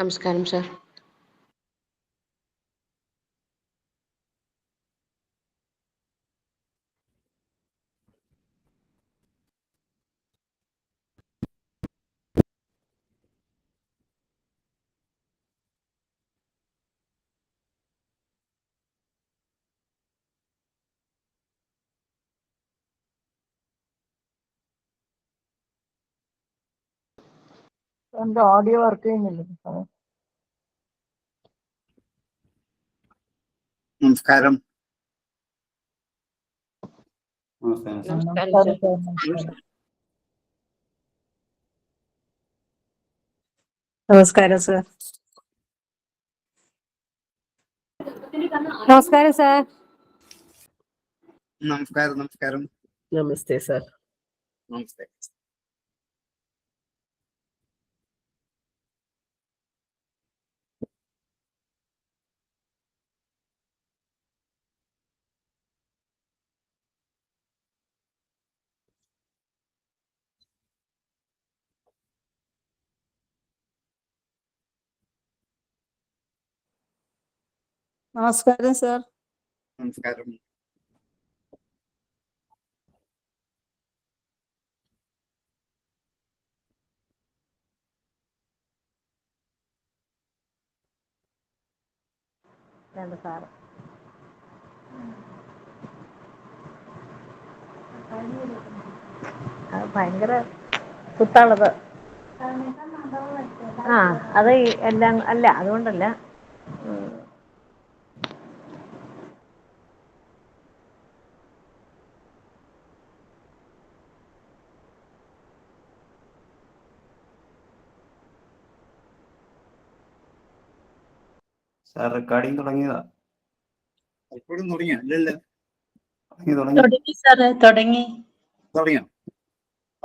നമസ്കാരം സാർ. എന്റെ audio work ചെയ്യുന്നില്ല. നമസ്കാരം. നമസ്കാരം സാർ. നമസ്കാരം സാർ. നമസ്കാരം. നമസ്കാരം. നമസ്തേ സാർ. നമസ്തേ. നമസ്കാരം സാർ. നമസ്കാരം. സാർ ഭയങ്കര കുത്താളത്. അത് എല്ലാം അല്ല, അതുകൊണ്ടല്ല. സാർ റെക്കോർഡിംഗ് തുടങ്ങിയതാ? ഇപ്പോഴും തുടങ്ങിയോ? ഇല്ലല്ലോ. തുടങ്ങി സാറേ, തുടങ്ങിയോ?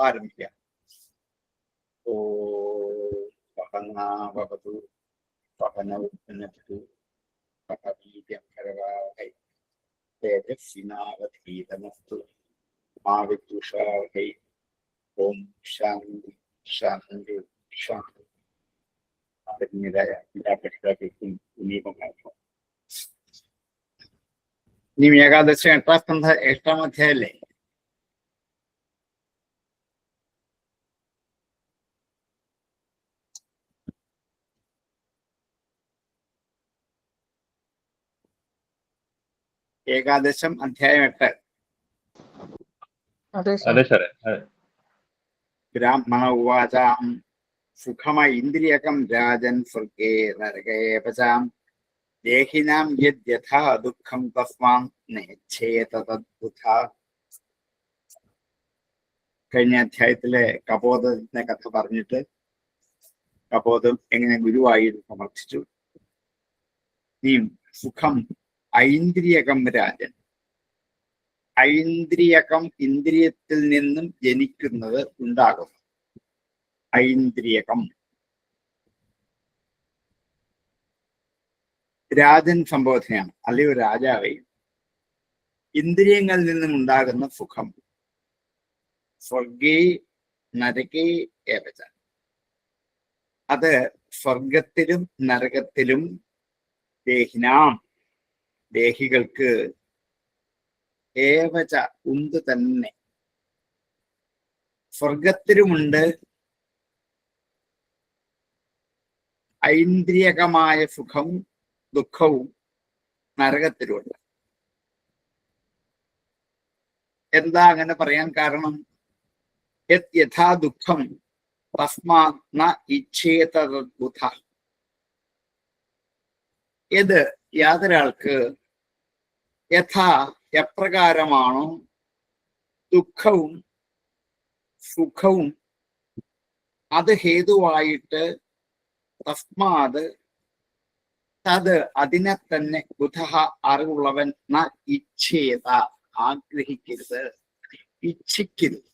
ആരംഭിക്കാം. ഓ ഭവതു ഭവനൗന്നതു ഭവീര്യം കരവാഹൈ തേജസ്വിനാവധീതമസ്തു മാ വിദ്വിഷാവഹൈ. ഓം ശാന്തി ശാന്തി ശാന്തി. ആദരണീയരായ എല്ലാ പഠിതാക്കൾക്കും ഉന്നീതമായിരുന്നു. ഇനി ഏകാദശി എട്ടാം അധ്യായല്ലേ? ഏകാദശം അധ്യായം 8. ബ്രാഹ്മണ ഉവാചാം സുഖമ ഇന്ദ്രിയകം രാജൻ സ്വർഗേ നരകേപചാം ദേഹിനാം യഥാ ദുഃഖം തസ്മാം നേച്ഛേത തദ്ബുധാ. കഴിഞ്ഞ അധ്യായത്തിലെ കപോതത്തിന്റെ കഥ പറഞ്ഞിട്ട് കപോതം എങ്ങനെ ഗുരുവായി സമർത്ഥിച്ചു. നീ സുഖം ഐന്ദ്രിയകം രാജൻ. ഐന്ദ്രിയകം ഇന്ദ്രിയത്തിൽ നിന്നും ജനിക്കുന്നത് ഉണ്ടാകും. ഐന്ദ്രിയകം രാജൻ സംബോധനയാണ്, അല്ലയോ രാജാവേ. ഇന്ദ്രിയങ്ങളിൽ നിന്നും ഉണ്ടാകുന്ന സുഖം സ്വർഗേ നരകേ ഏവച. അത് സ്വർഗത്തിലും നരകത്തിലും ദേഹിനാം ദേഹികൾക്ക് ഏവച ഉണ്ട് തന്നെ. സ്വർഗത്തിലുമുണ്ട് ഐന്ദ്രിയകമായ സുഖവും ദുഃഖവും, നരകത്തിലുമുണ്ട്. എന്താ അങ്ങനെ പറയാൻ കാരണം? യഥാ ദുഃഖം തസ്മാ ന ഇച്ഛേത തദ്ബുധ. ഇത് യാതൊരാൾക്ക് യഥാ എപ്രകാരമാണോ ദുഃഖവും സുഖവും അത് ഹേതുവായിട്ട് തസ്മാത് തത് അതിനെ തന്നെ ബുധ അറിവുള്ളവൻ ന ഇച്ഛേത ആഗ്രഹിക്കരുത്, ഇച്ഛിക്കരുത്.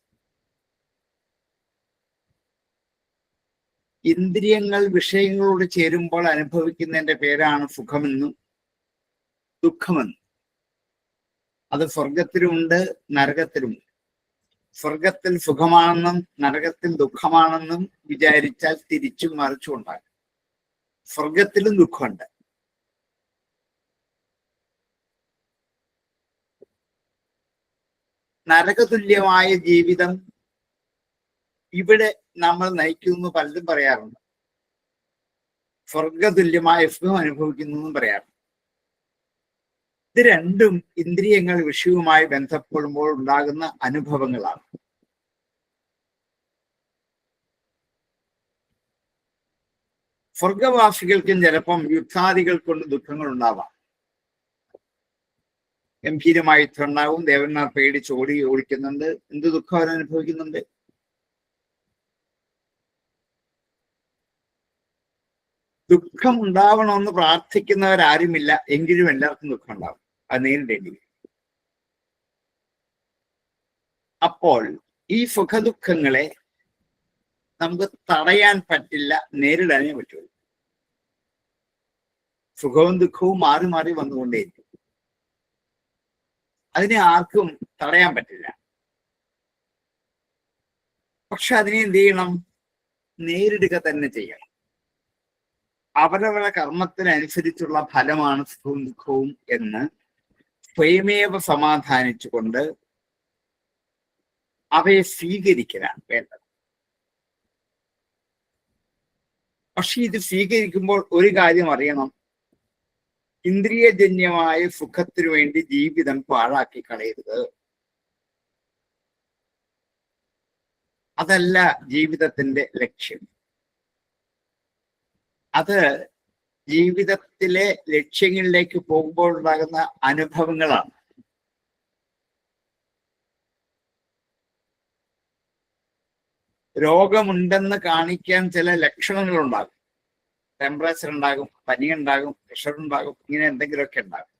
ഇന്ദ്രിയങ്ങൾ വിഷയങ്ങളോട് ചേരുമ്പോൾ അനുഭവിക്കുന്നതിന്റെ പേരാണ് സുഖമെന്നും ദുഃഖമെന്നും. അത് സ്വർഗത്തിലുമുണ്ട് നരകത്തിലുമുണ്ട്. സ്വർഗത്തിൽ സുഖമാണെന്നും നരകത്തിൽ ദുഃഖമാണെന്നും വിചാരിച്ചാൽ തിരിച്ചും മറിച്ചും ഉണ്ടാകും. സ്വർഗത്തിലും ദുഃഖമുണ്ട്. നരകതുല്യമായ ജീവിതം ഇവിടെ നമ്മൾ നയിക്കുന്നു പലരും പറയാറുണ്ട്. സ്വർഗതുല്യമായ സുഖം അനുഭവിക്കുന്നു എന്നും പറയാറുണ്ട്. ഇത് രണ്ടും ഇന്ദ്രിയങ്ങൾ വിഷയവുമായി ബന്ധപ്പെടുമ്പോൾ ഉണ്ടാകുന്ന അനുഭവങ്ങളാണ്. സ്വർഗവാസികൾക്കും ചിലപ്പം യുദ്ധാദികൾ കൊണ്ട് ദുഃഖങ്ങൾ ഉണ്ടാവാം. ഗംഭീരമായ യുദ്ധം ഉണ്ടാവും, ദേവന്മാർ പേടിച്ച് ഓടിക്കുന്നുണ്ട്, എന്ത് ദുഃഖം അവരനുഭവിക്കുന്നുണ്ട്. ദുഃഖം ഉണ്ടാവണമെന്ന് പ്രാർത്ഥിക്കുന്നവരാരുമില്ല, എങ്കിലും എല്ലാവർക്കും ദുഃഖം ഉണ്ടാവും, അത് നേരിടേണ്ടി വരും. അപ്പോൾ ഈ സുഖദുഃഖങ്ങളെ നമുക്ക് തടയാൻ പറ്റില്ല, നേരിടാനേ പറ്റുള്ളൂ. സുഖവും ദുഃഖവും മാറി മാറി വന്നുകൊണ്ടേയിരിക്കും. അതിനെ ആർക്കും തടയാൻ പറ്റില്ല. പക്ഷെ അതിനെ എന്ത് ചെയ്യണം? നേരിടുക തന്നെ ചെയ്യണം. അവരവരുടെ കർമ്മത്തിനനുസരിച്ചുള്ള ഫലമാണ് സുഖവും ദുഃഖവും എന്ന് സ്വയമേവ സമാധാനിച്ചുകൊണ്ട് അവയെ സ്വീകരിക്കലാണ് വേണ്ടത്. പക്ഷെ ഇത് സ്വീകരിക്കുമ്പോൾ ഒരു കാര്യം അറിയണം, ഇന്ദ്രിയജന്യമായ സുഖത്തിനു വേണ്ടി ജീവിതം പാഴാക്കി കളയരുത്. അതല്ല ജീവിതത്തിന്റെ ലക്ഷ്യം. അത് ജീവിതത്തിലെ ലക്ഷ്യങ്ങളിലേക്ക് പോകുമ്പോൾ ഉണ്ടാകുന്ന അനുഭവങ്ങളാണ്. രോഗമുണ്ടെന്ന് കാണിക്കാൻ ചില ലക്ഷണങ്ങൾ ഉണ്ടാകും. ടെമ്പറേച്ചർ ഉണ്ടാകും, പനി ഉണ്ടാകും, പ്രഷർ ഉണ്ടാകും, ഇങ്ങനെ എന്തെങ്കിലുമൊക്കെ ഉണ്ടാകും.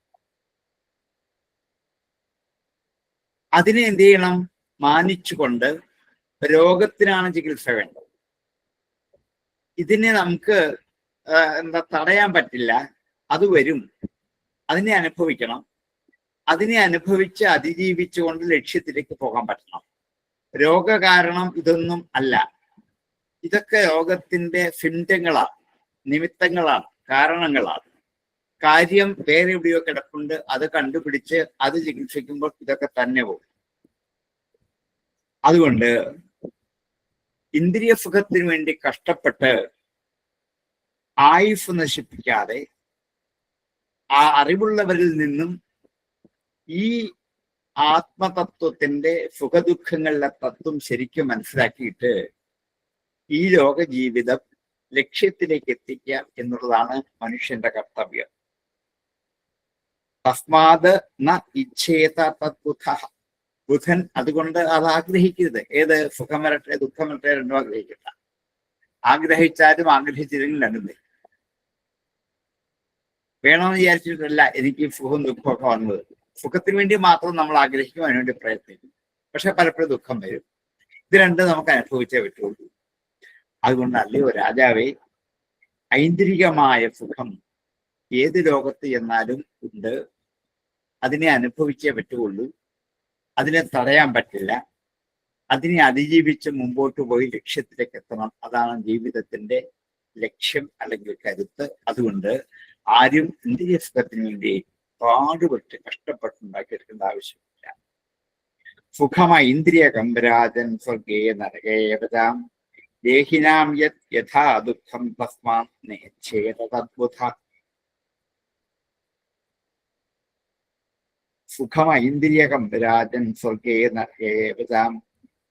അതിനെ എന്ത് ചെയ്യണം? മാനിച്ചുകൊണ്ട് രോഗത്തിനാണ് ചികിത്സ വേണ്ടത്. ഇതിനെ നമുക്ക് തടയാൻ പറ്റില്ല, അത് വരും, അതിനെ അനുഭവിക്കണം. അതിനെ അനുഭവിച്ച് അതിജീവിച്ചുകൊണ്ട് ലക്ഷ്യത്തിലേക്ക് പോകാൻ പറ്റണം. രോഗകാരണം ഇതൊന്നും അല്ല, ഇതൊക്കെ രോഗത്തിന്റെ സിംറ്റങ്ങളാണ്, നിമിത്തങ്ങളാണ്, കാരണങ്ങളാണ്. കാര്യം വേറെ എവിടെയോ കിടപ്പുണ്ട്, അത് കണ്ടുപിടിച്ച് അത് ചികിത്സിക്കുമ്പോൾ ഇതൊക്കെ തന്നെ പോകും. അതുകൊണ്ട് ഇന്ദ്രിയ സുഖത്തിന് വേണ്ടി കഷ്ടപ്പെട്ട് ആയുസ് നശിപ്പിക്കാതെ ആ അറിവുള്ളവരിൽ നിന്നും ഈ ആത്മതത്വത്തിന്റെ സുഖദുഃഖങ്ങളുടെ തത്വം ശരിക്കും മനസ്സിലാക്കിയിട്ട് ഈ ലോക ജീവിതം ലക്ഷ്യത്തിലേക്ക് എത്തിക്കുക എന്നുള്ളതാണ് മനുഷ്യന്റെ കർത്തവ്യം. തസ്മാത് ന ഇച്ഛേത തദ്ബുധ. ബുധൻ അതുകൊണ്ട് അത് ആഗ്രഹിക്കരുത്. ഏത്? സുഖം വരട്ടെ ദുഃഖം വരട്ടെ രണ്ടും ആഗ്രഹിക്കണ്ട. ആഗ്രഹിച്ചാലും ആഗ്രഹിച്ചില്ലെങ്കിൽ അനുഭവിക്കും. വേണമെന്ന് വിചാരിച്ചിട്ടല്ല എനിക്ക് സുഖവും ദുഃഖമൊക്കെ വന്നത്. സുഖത്തിന് വേണ്ടി മാത്രം നമ്മൾ ആഗ്രഹിക്കും, അതിനുവേണ്ടി പ്രയത്നിക്കും. പക്ഷെ പലപ്പോഴും ദുഃഖം വരും. ഇത് രണ്ടും നമുക്ക് അനുഭവിച്ചേ പറ്റുള്ളൂ. അതുകൊണ്ട് അല്ലയോ രാജാവേ, ഐന്ദ്രികമായ സുഖം ഏത് ലോകത്ത് ചെന്നാലും ഉണ്ട്, അതിനെ അനുഭവിച്ചേ പറ്റുള്ളൂ, അതിനെ തടയാൻ പറ്റില്ല. അതിനെ അതിജീവിച്ച് മുമ്പോട്ട് പോയി ലക്ഷ്യത്തിലേക്ക് എത്തണം. അതാണ് ജീവിതത്തിന്റെ ലക്ഷ്യം അല്ലെങ്കിൽ കരുത്ത്. അതുകൊണ്ട് ആരും ഇന്ദ്രിയ സുഖത്തിന് വേണ്ടി പാടുപെട്ട് കഷ്ടപ്പെട്ടുണ്ടാക്കിയെടുക്കേണ്ട ആവശ്യമില്ല. സുഖമായി ഇന്ദ്രിയ കമ്പരാജൻ സ്വർഗേ നരകേവതാം ദേഹിനാം യത് യഥാ ദുഃഖം തസ്മാത് നേച്ഛേത തദ്ബുധ. സുഖമായി ഇന്ദ്രിയ കമ്പരാജൻ സ്വർഗേ നരകേവതാം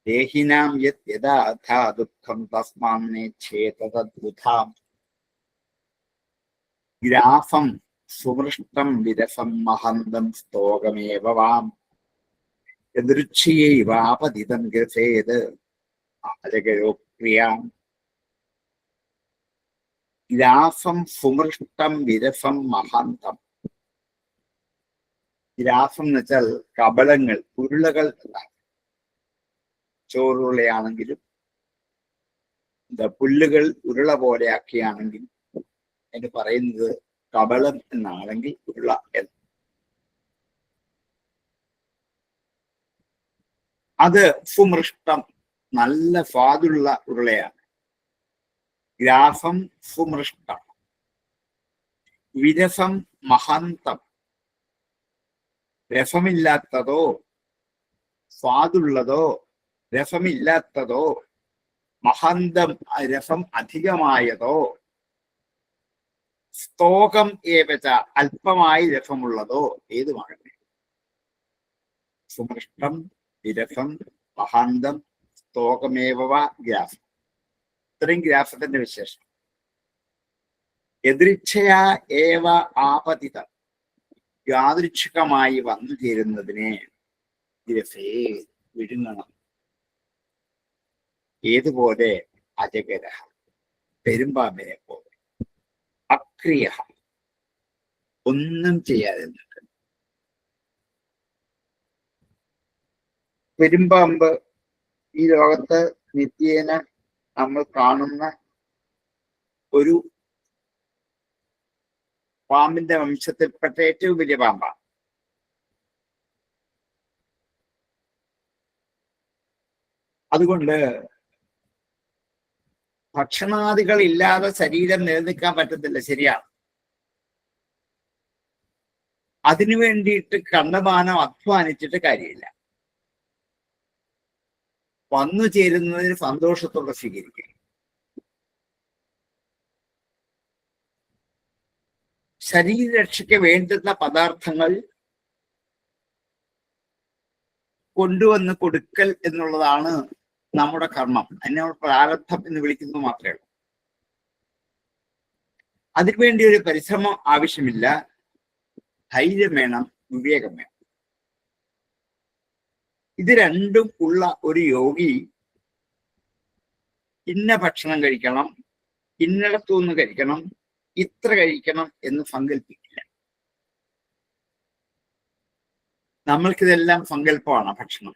ദേഹിനാം യത് യഥാ ദുഃഖം തസ്മാത് നേച്ഛേത തദ്ബുധ. ഗ്രാഫം സുമൃഷ്ടം വിരസം മഹന്തം സ്തോകമേവ വാം യദൃച്ഛ്യൈവാപതിതം ഗൃഹേത് ആലകയോക്രിയാം. ഗ്രാഫം സുമൃഷ്ടം വിരസം മഹന്തം. ഗ്രാഫം എന്ന് വെച്ചാൽ കബളങ്ങൾ, ഉരുളകൾ എന്നാണ്. ചോറുരുളയാണെങ്കിലും പുല്ലുകൾ ഉരുള പോലെ ആക്കിയാണെങ്കിലും എന്ന് പറയുന്നത് കബളം എന്നാണെങ്കിൽ ഉരുള എന്ന്. അത് സുമൃഷ്ടം, നല്ല സ്വാദുള്ള ഉരുളയാണ്. ഗ്രാഫം സുമൃഷ്ടം. വിരസം മഹാന്തം, രസമില്ലാത്തതോ സ്വാദുള്ളതോ രസമില്ലാത്തതോ മഹാന്തം രസം അധികമായതോ സ്തോകം ഏവച അല്പമായി രസമുള്ളതോ ഏതുമാകട്ടെ. സുമൃഷ്ടം വിരസം മഹാന്തം സ്തോകമേവ ഗ്രാസം. ഇത്രയും ഗ്രാസത്തിന്റെ വിശേഷം. എദൃച്ഛയാ ഏവ ആപതിതം, യാദൃച്ഛികമായി വന്നു ചേരുന്നതിനെ ഗ്രസേ വിഴുങ്ങണം. ഏതുപോലെ അജഗര, പെരുമ്പാമ്പിനെ പോലെ. അക്രിയ, ഒന്നും ചെയ്യാതെ നിൽക്കുന്നു. പെരുമ്പാമ്പ് ഈ ലോകത്ത് നിത്യേന നമ്മൾ കാണുന്ന ഒരു പാമ്പിന്റെ വംശത്തിൽപ്പെട്ട ഏറ്റവും വലിയ പാമ്പാണ്. അതുകൊണ്ട് ഭക്ഷണാദികൾ ഇല്ലാതെ ശരീരം നിലനിൽക്കാൻ പറ്റത്തില്ല, ശരിയാണ്. അതിനു വേണ്ടിയിട്ട് കണ്ടമാനം അധ്വാനിച്ചിട്ട് കാര്യമില്ല. വന്നു ചേരുന്നതിന് സന്തോഷത്തോടെ സ്വീകരിക്കുക. ശരീരരക്ഷയ്ക്ക് വേണ്ടുന്ന പദാർത്ഥങ്ങൾ കൊണ്ടുവന്ന് കൊടുക്കൽ എന്നുള്ളതാണ് നമ്മുടെ കർമ്മം. അതിനെ നമ്മൾ പ്രാരബ്ധം എന്ന് വിളിക്കുന്നത് മാത്രമേ ഉള്ളൂ. അതിനുവേണ്ടി ഒരു പരിശ്രമം ആവശ്യമില്ല. ധൈര്യം വേണം, വിവേകം വേണം. ഇത് രണ്ടും ഉള്ള ഒരു യോഗി ഇന്ന ഭക്ഷണം കഴിക്കണം, ഇന്നിടത്തുനിന്ന് കഴിക്കണം, ഇത്ര കഴിക്കണം എന്ന് സങ്കല്പിക്കില്ല. നമ്മൾക്കിതെല്ലാം സങ്കല്പമാണ്. ഭക്ഷണം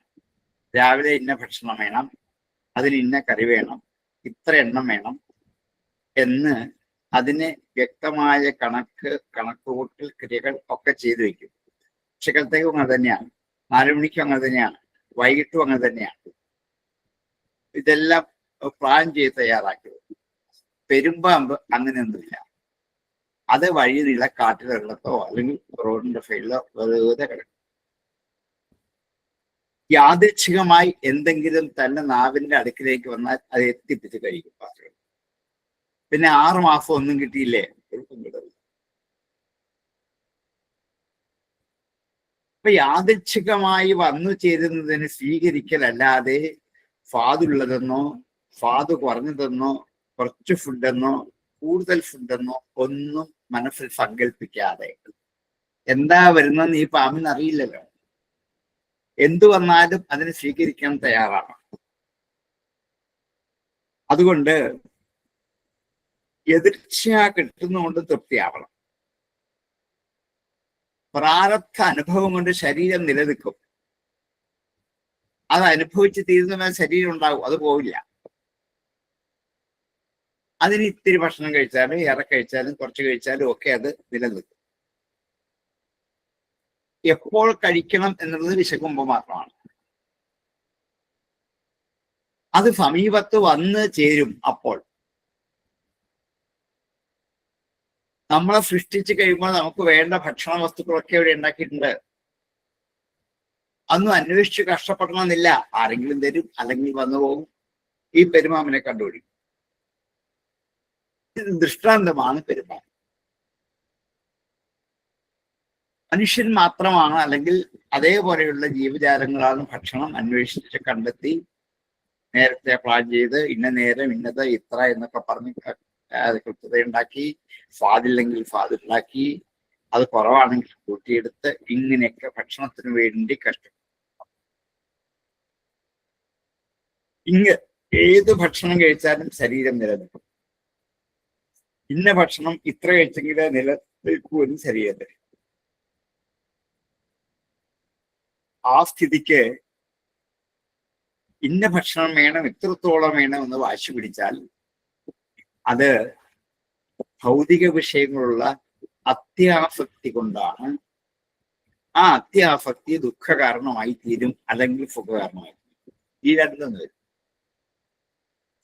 രാവിലെ ഇന്ന ഭക്ഷണം വേണം, അതിന് ഇന്ന കറി വേണം, ഇത്ര എണ്ണം വേണം എന്ന് അതിന് വ്യക്തമായ കണക്കുകൂട്ടൽ ക്രിയകൾ ഒക്കെ ചെയ്തു വയ്ക്കും. ഉച്ചക്കലത്തേക്കും അങ്ങനെ തന്നെയാണ്, 4 മണിക്കും അങ്ങനെ തന്നെയാണ്, വൈകിട്ടും അങ്ങനെ തന്നെയാണ്. ഇതെല്ലാം പ്ലാൻ ചെയ്ത് തയ്യാറാക്കി. പെരുമ്പാമ്പ് അങ്ങനെയൊന്നുമില്ല. അത് വഴി നീള കാട്ടിലുള്ളതോ അല്ലെങ്കിൽ റോഡിന്റെ സൈഡിലോ വെറുതെ കിടക്കും. യാദൃച്ഛികമായി എന്തെങ്കിലും തന്നെ നാവിന്റെ അടുക്കിലേക്ക് വന്നാൽ അത് എത്തിപ്പിച്ച് കഴിക്കും. പിന്നെ 6 മാസം ഒന്നും കിട്ടിയില്ലേ, അപ്പൊ യാദൃച്ഛികമായി വന്നു ചേരുന്നതിന് സ്വീകരിക്കലല്ലാതെ സ്വാദുള്ളതെന്നോ സ്വാദ് കുറഞ്ഞതെന്നോ കുറച്ച് ഫുഡെന്നോ കൂടുതൽ ഫുഡെന്നോ ഒന്നും മനസ്സിൽ സങ്കല്പിക്കാതെ, എന്താ വരുന്നെന്ന് ഈ പാമ്പിന് അറിയില്ലല്ലോ, എന്തു വന്നാലും അതിനെ സ്വീകരിക്കാൻ തയ്യാറാണ്. അതുകൊണ്ട് എതിർച്ചയാ കിട്ടുന്നതുകൊണ്ട് തൃപ്തിയാവണം. പ്രാരബ്ധ അനുഭവം കൊണ്ട് ശരീരം നിലനിൽക്കും. അത് അനുഭവിച്ച് തീരുന്ന ശരീരം ഉണ്ടാകും, അത് പോവില്ല. അതിന് ഇത്തിരി ഭക്ഷണം കഴിച്ചാലും ഏറെ കഴിച്ചാലും കുറച്ച് കഴിച്ചാലും ഒക്കെ അത് നിലനിൽക്കും. എപ്പോൾ കഴിക്കണം എന്നുള്ളത് വിശക്കുമ്പോൾ മാത്രമാണ്. അത് സമീപത്ത് വന്ന് ചേരും. അപ്പോൾ നമ്മളെ സൃഷ്ടിച്ച് കഴിയുമ്പോൾ നമുക്ക് വേണ്ട ഭക്ഷണ വസ്തുക്കളൊക്കെ ഇവിടെ ഉണ്ടാക്കിയിട്ടുണ്ട്. അതൊന്നും അന്വേഷിച്ച് കഷ്ടപ്പെടണമെന്നില്ല. ആരെങ്കിലും തരും, അല്ലെങ്കിൽ വന്നു പോകും. ഈ പെരുമാമിനെ കണ്ടുപിടിക്കും. ഇത് ദൃഷ്ടാന്തമാണ് പെരുമാം. മനുഷ്യൻ മാത്രമാണ്, അല്ലെങ്കിൽ അതേപോലെയുള്ള ജീവജാലങ്ങളാണ് ഭക്ഷണം അന്വേഷിച്ച് കണ്ടെത്തി നേരത്തെ പ്ലാൻ ചെയ്ത് ഇന്ന നേരം ഇന്നത് ഇത്ര എന്നൊക്കെ പറഞ്ഞ് കൃത്യതയുണ്ടാക്കി, സ്വാദില്ലെങ്കിൽ സ്വാദുണ്ടാക്കി, അത് കുറവാണെങ്കിൽ കൂട്ടിയെടുത്ത് ഇങ്ങനെയൊക്കെ ഭക്ഷണത്തിന് വേണ്ടി കഷ്ടപ്പെടും. ഏത് ഭക്ഷണം കഴിച്ചാലും ശരീരം നിലനിൽക്കും. ഇന്ന ഭക്ഷണം ഇത്ര കഴിച്ചെങ്കിലേ നിലനിൽക്കുമെന്ന് ശരീരത്തിൽ. ആ സ്ഥിതിക്ക് ഇന്ന ഭക്ഷണം വേണം, ഇത്രത്തോളം വേണം എന്ന് വാശി പിടിച്ചാൽ അത് ഭൗതിക വിഷയങ്ങളുള്ള അത്യാസക്തി കൊണ്ടാണ്. ആ അത്യാസക്തി ദുഃഖ കാരണമായി തീരും, അല്ലെങ്കിൽ സുഖ കാരണമായി തീരും. ഈ രണ്ടും വരും.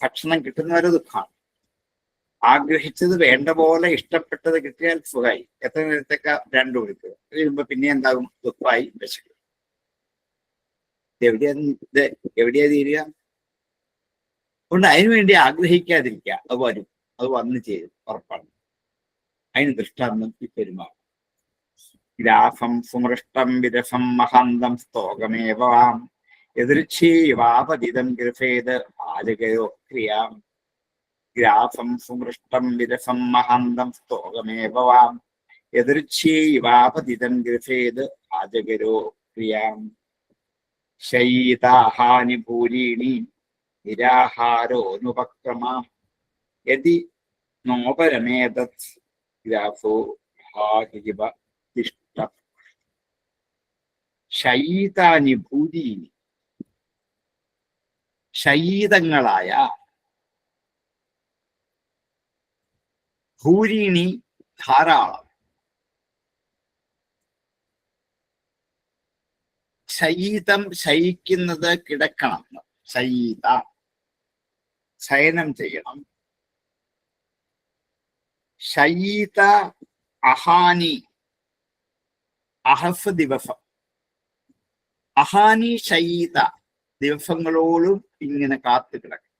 ഭക്ഷണം കിട്ടുന്നവരെ ദുഃഖമാണ്, ആഗ്രഹിച്ചത് വേണ്ട പോലെ ഇഷ്ടപ്പെട്ടത് കിട്ടിയാൽ സുഖമായി. എത്ര നേരത്തേക്ക് 2 മണിക്കൂർ കഴിയുമ്പോ പിന്നെ എന്താകും? ദുഃഖമായി, വിശക്കും. എവിടെയാ തീരുക? അതുകൊണ്ട് അതിനുവേണ്ടി ആഗ്രഹിക്കാതിരിക്കുക. അത് വരും, അത് വന്നു ചേരും, ഉറപ്പാണ്. അതിന് ദൃഷ്ടാന്തം ഈ പെരുമാറും. ഗ്രാഫം സുമൃഷ്ടം വിരസം മഹാന്തം സ്തോകമേവാം എതിർച്ഛീവാപതിതം ഗൃഫേത് ആലുകയോ ക്രിയാം. ഗ്രാഫം സുമൃഷ്ടം വിരസം മഹാന്തം സ്തോകമേവാം എതിർച്ഛീവാപതിതം ഗൃഫേത് ആജകരോ ക്രിയാം. ശയീതാഹാനി ഭൂരീണി നിരാഹാരോനുപക്രമ യദി നോപരമേതത് ഗ്രാഫോ ഹാഹിരിവ തിഷ്ഠ. ശയീതാനി ഭൂരീണി, ശയീതങ്ങളായ ഭൂരീണി ധാരാളം. ശയീതം ശയിക്കുന്നത് കിടക്കണം. ശയീത ശയനം ചെയ്യണം. ശയീത അഹാനി അഹഫ് ദിവസം. അഹാനി ശയീത ദിവസങ്ങളോടും ഇങ്ങനെ കാത്തു കിടക്കും.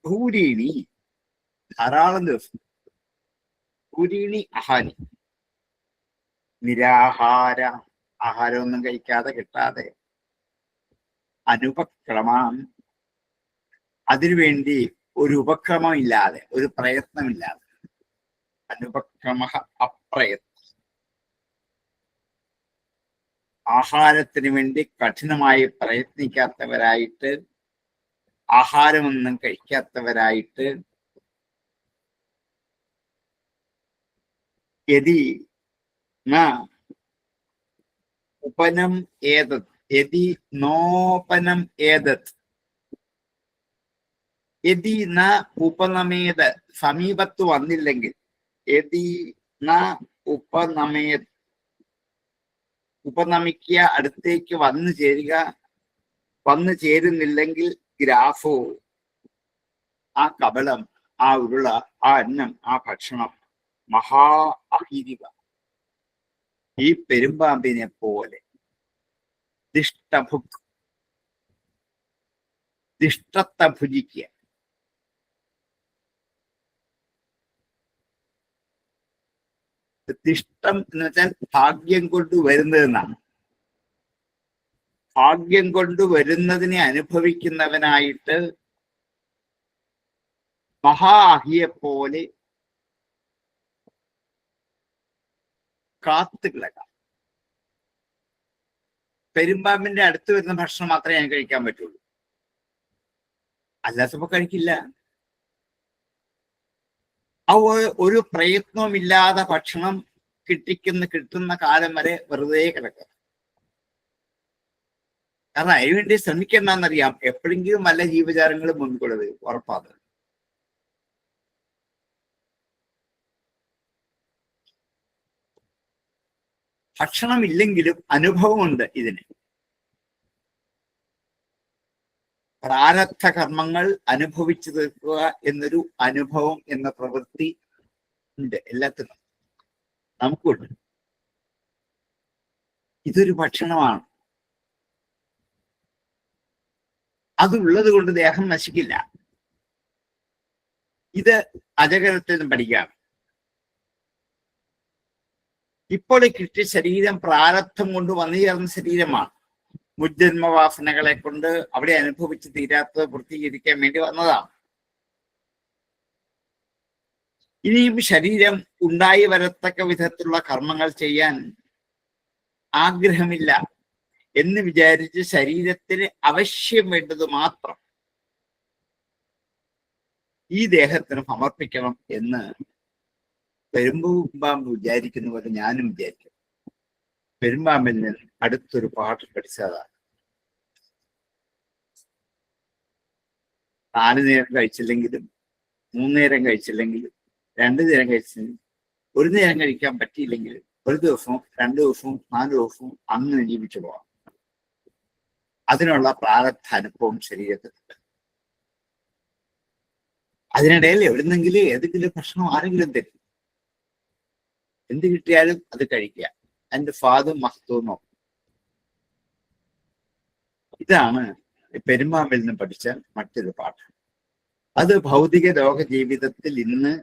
ഭൂരീണി ധാരാളം ദിവസം. ഭൂരീണി അഹാനി നിരാഹാര, ആഹാരമൊന്നും കഴിക്കാതെ കിട്ടാതെ. അനുപക്രമം അതിനുവേണ്ടി ഒരു ഉപക്രമം ഇല്ലാതെ, ഒരു പ്രയത്നമില്ലാതെ. അനുപക്രമ അപ്രയത്നം. ആഹാരത്തിന് വേണ്ടി കഠിനമായി പ്രയത്നിക്കാത്തവരായിട്ട്, ആഹാരമൊന്നും കഴിക്കാത്തവരായിട്ട്. യദി ന ഉപനം ഏതത്, യദി നോപനം ഏതത്, യദി ന ഉപനമേത് സമീപത്ത് വന്നില്ലെങ്കിൽ, യദി ന ഉപനമേത് ഉപനമിക്കുക, അടുത്തേക്ക് വന്നു ചേരുക. വന്നു ചേരുന്നില്ലെങ്കിൽ ഗ്രാഫോ ആ കബളം, ആ ഉരുള, ആ അന്നം, ആ ഭക്ഷണം മഹാ അഹിരിവ ഈ പെരുമ്പാമ്പിനെ പോലെ ദിഷ്ടഭുക് ദിഷ്ടത്തെ ഭുജിക്കുക. ദിഷ്ടം എന്ന് വെച്ചാൽ ഭാഗ്യം കൊണ്ട് വരുന്നതെന്നാണ്. ഭാഗ്യം കൊണ്ട് വരുന്നതിനെ അനുഭവിക്കുന്നവനായിട്ട് മഹാഹിയെ പോലെ കാത്തു കിടക്കാം. പെരുമ്പാമ്പിന്റെ അടുത്ത് വരുന്ന ഭക്ഷണം മാത്രമേ ഞാൻ കഴിക്കാൻ പറ്റുള്ളൂ, അല്ലാത്തപ്പോ കഴിക്കില്ല. ആ ഒരു പ്രയത്നവുമില്ലാതെ ഭക്ഷണം കിട്ടുന്ന കാലം വരെ വെറുതെ കിടക്കുക. കാരണം അതിനുവേണ്ടി ശ്രമിക്കണ്ടെന്നറിയാം. എപ്പോഴെങ്കിലും വല്ല ജീവജാലങ്ങളും മുൻകൊള്ളത് ഉറപ്പാണ്. ഭക്ഷണമില്ലെങ്കിലും അനുഭവമുണ്ട് ഇതിന്. പ്രാരബ്ധ കർമ്മങ്ങൾ അനുഭവിച്ചു തീർക്കുക എന്നൊരു അനുഭവം എന്ന പ്രവൃത്തി ഉണ്ട് എല്ലാത്തിനും, നമുക്കുണ്ട്. ഇതൊരു ഭക്ഷണമാണ്. അതുള്ളത് കൊണ്ട് ദേഹം നശിക്കില്ല. ഇത് അജഗരത്തിൽ നിന്ന് പഠിക്കാം. ഇപ്പോൾ കിട്ടിയ ശരീരം പ്രാരബ്ധം കൊണ്ട് വന്നു ചേർന്ന ശരീരമാണ്. മുജ്ജന്മവാസനകളെ കൊണ്ട് അവിടെ അനുഭവിച്ച് തീരാത്തത് പൂർത്തീകരിക്കാൻ വേണ്ടി വന്നതാണ്. ഇനിയും ശരീരം ഉണ്ടായി വരത്തക്ക വിധത്തിലുള്ള കർമ്മങ്ങൾ ചെയ്യാൻ ആഗ്രഹമില്ല എന്ന് വിചാരിച്ച് ശരീരത്തിന് അവശ്യം വേണ്ടത് മാത്രം ഈ ദേഹത്തിന് സമർപ്പിക്കണം എന്ന് പെരുമ്പാമ്പ് വിചാരിക്കുന്ന പോലെ ഞാനും വിചാരിക്കും. പെരുമ്പാമ്പിൽ നിന്ന് അടുത്തൊരു പാട്ട് പഠിച്ചതാണ്. 4 നേരം കഴിച്ചില്ലെങ്കിലും 3 നേരം കഴിച്ചില്ലെങ്കിലും 2 നേരം കഴിച്ചില്ലെങ്കിലും 1 നേരം കഴിക്കാൻ പറ്റിയില്ലെങ്കിലും 1 ദിവസവും 2 ദിവസവും 4 ദിവസവും അങ്ങനെ ജീവിച്ചു പോകാം. അതിനുള്ള പ്രാരബ്ധ അനുഭവം ശരീരത്തിലുണ്ട്. അതിനിടയിൽ എവിടുന്നെങ്കിലും ഏതെങ്കിലും ഭക്ഷണം ആരെങ്കിലും തരും. എന്ത് കിട്ടിയാലും അത് കഴിക്കുക. അതിന്റെ ഫാദും മഹത്വമോ. ഇതാണ് പെരുമ്പാമ്പിൽ നിന്ന് പഠിച്ച മറ്റൊരു പാഠം. അത് ഭൗതിക ലോക ജീവിതത്തിൽ ഇന്ന്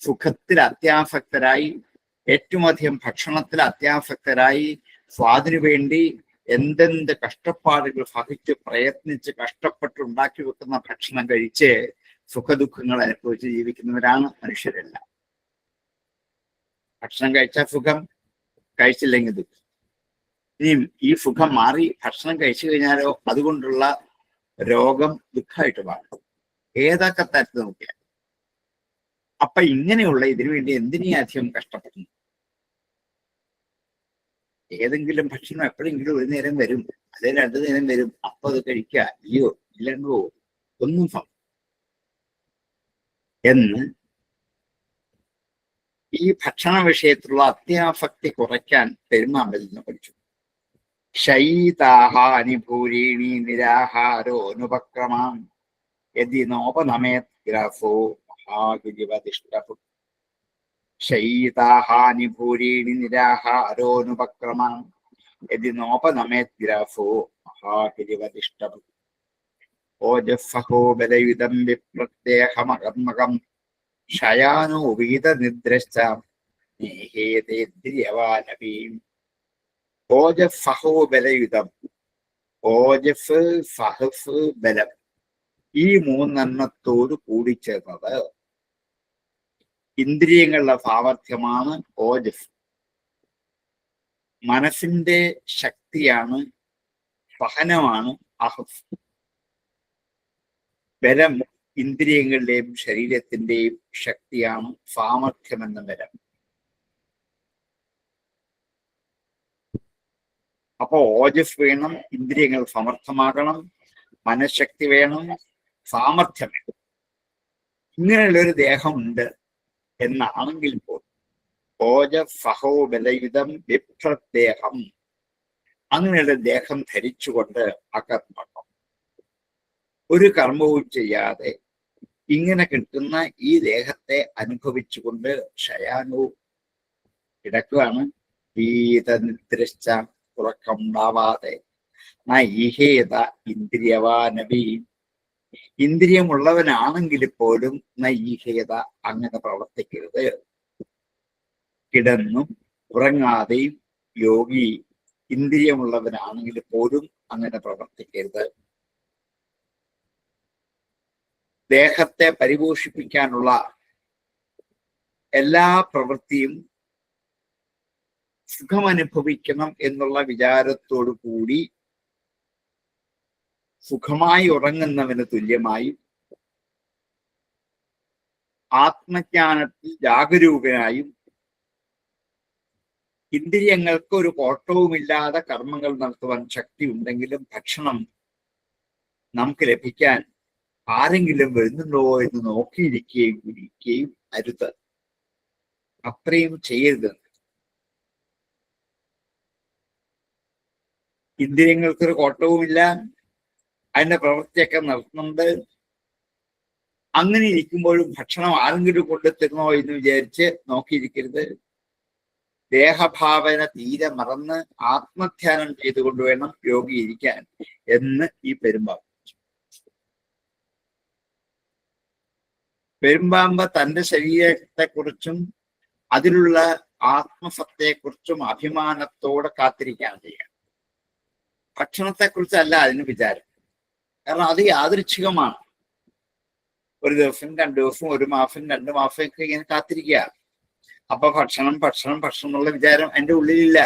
സുഖത്തിൽ അത്യാസക്തരായി, ഏറ്റവും അധികം ഭക്ഷണത്തിൽ അത്യാസക്തരായി, സ്വാദിനു വേണ്ടി എന്തെന്ത് കഷ്ടപ്പാടുകൾ സഹിച്ച് പ്രയത്നിച്ച് കഷ്ടപ്പെട്ട് ഉണ്ടാക്കി വെക്കുന്ന ഭക്ഷണം കഴിച്ച് സുഖദുഃഖങ്ങൾ അനുഭവിച്ച് ജീവിക്കുന്നവരാണ് മനുഷ്യരെല്ലാം. ഭക്ഷണം കഴിച്ചാൽ സുഖം, കഴിച്ചില്ലെങ്കിൽ ദുഃഖം. ഇനിയും ഈ സുഖം മാറി ഭക്ഷണം കഴിച്ചു കഴിഞ്ഞാലോ അതുകൊണ്ടുള്ള രോഗം ദുഃഖമായിട്ട് മാറും. ഏതൊക്കെ തരത്തിൽ നോക്കിയാൽ. അപ്പൊ ഇങ്ങനെയുള്ള ഇതിനു വേണ്ടി എന്തിനീ അധികം കഷ്ടപ്പെടുന്നു? ഏതെങ്കിലും ഭക്ഷണം എപ്പോഴെങ്കിലും ഒരു നേരം വരും, അതേ 2 നേരം വരും. അപ്പൊ അത് കഴിക്കുക. അയ്യോ ഇല്ലണ്ടോ ഒന്നും എന്ന് ഈ ഭക്ഷണ വിഷയത്തിലുള്ള അത്യാസക്തി കുറയ്ക്കാൻ പെരുമ്പാമ്പിൽ നിന്ന് പഠിച്ചു. ശൈതാഹാനി ഭൂരീണി നിരാഹാരോനുപക്രമാം യദി നോപനമേത് ഗ്രാഫോ മഹാഗിരിവതിഷ്ഠഭു. ശൈതാഹാനി ഭൂരീണി നിരാഹാരോനുപക്രമാം യദി നോപനമേത് ഗ്രാഫോ മഹാഗിരിവതിഷ്ഠഭു. ഓജസ്സഹോ ബലയുധം വിപ്രത്യേഹമകർമ്മകം ശയാനോ വീത നിദ്രശ്ചാം നേഹേതേന്ദ്രിയവാനപീം. ഓജസ് സഹോ ബലയുധം. ഓജസ് സഹസ് ബലം, ഈ 3 കൂടിച്ചേർന്നത് ഇന്ദ്രിയങ്ങളുടെ സാമർഥ്യമാണ് ഓജസ്. മനസ്സിന്റെ ശക്തിയാണ്, സഹനമാണ് അഹസ്. ബലം ഇന്ദ്രിയങ്ങളുടെയും ശരീരത്തിന്റെയും ശക്തിയാണ്, സാമർഥ്യം എന്ന ബലം. അപ്പോ ഓജസ് വേണം, ഇന്ദ്രിയങ്ങൾ സമർത്ഥമാകണം, മനഃശക്തി വേണം, സാമർഥ്യം വേണം. ഇങ്ങനെയുള്ളൊരു ദേഹമുണ്ട് എന്നാണെങ്കിൽ പോലും ഓജസ് സഹോ ബലയുധം വിപ്രദേഹം, അങ്ങനെയുള്ള ദേഹം ധരിച്ചുകൊണ്ട് അകർമ്മം ഒരു കർമ്മവും ചെയ്യാതെ ഇങ്ങനെ കിട്ടുന്ന ഈ ദേഹത്തെ അനുഭവിച്ചുകൊണ്ട് ശയാനവും കിടക്കുകയാണ്. വീതനിദ്രശ്ച, ഉറക്കമുണ്ടാവാതെ. നൈഹേത ഇന്ദ്രിയവാനവി, ഇന്ദ്രിയമുള്ളവനാണെങ്കിൽ പോലും നൈഹേത, അങ്ങനെ പ്രവർത്തിക്കരുത്. കിടന്നും ഉറങ്ങാതെയും യോഗി ഇന്ദ്രിയമുള്ളവനാണെങ്കിൽ പോലും അങ്ങനെ പ്രവർത്തിക്കരുത്. ദേഹത്തെ പരിപോഷിപ്പിക്കാനുള്ള എല്ലാ പ്രവൃത്തിയും സുഖമനുഭവിക്കണം എന്നുള്ള വിചാരത്തോടു കൂടി സുഖമായി ഉറങ്ങുന്നവന് തുല്യമായി ആത്മജ്ഞാനത്തിൽ ജാഗരൂകനായും ഇന്ദ്രിയങ്ങൾക്ക് ഒരു കോട്ടവുമില്ലാതെ കർമ്മങ്ങൾ നടത്തുവാൻ ശക്തി ഉണ്ടെങ്കിലും ഭക്ഷണം നമുക്ക് ലഭിക്കാൻ ആരെങ്കിലും വരുന്നുണ്ടോ എന്ന് നോക്കിയിരിക്കുകയും ഇരിക്കുകയും അരുത്. അത്രയും ചെയ്യരുത്. ഇന്ദ്രിയങ്ങൾക്കൊരു കോട്ടവുമില്ല, അതിന്റെ പ്രവൃത്തിയൊക്കെ നടത്തുന്നുണ്ട്. അങ്ങനെ ഇരിക്കുമ്പോഴും ഭക്ഷണം ആരെങ്കിലും കൊണ്ടുത്തരുന്നോ എന്ന് വിചാരിച്ച് നോക്കിയിരിക്കരുത്. ദേഹഭാവന തീരെ മറന്ന് ആത്മധ്യാനം ചെയ്തുകൊണ്ട് വേണം യോഗി ഇരിക്കാൻ എന്ന് ഈ പെരുമ്പാമ്പ് തന്റെ ശരീരത്തെക്കുറിച്ചും അതിലുള്ള ആത്മസത്തയെക്കുറിച്ചും അഭിമാനത്തോടെ കാത്തിരിക്കുകയാണ് ചെയ്യുക. ഭക്ഷണത്തെക്കുറിച്ചല്ല അതിന് വിചാരം. കാരണം അത് യാദൃച്ഛികമാണ്. ഒരു ദിവസം 2 ദിവസം 1 മാസം 2 മാസമൊക്കെ ഇങ്ങനെ കാത്തിരിക്കുക. അപ്പൊ ഭക്ഷണം ഭക്ഷണം ഭക്ഷണം എന്നുള്ള വിചാരം എൻ്റെ ഉള്ളിലില്ല.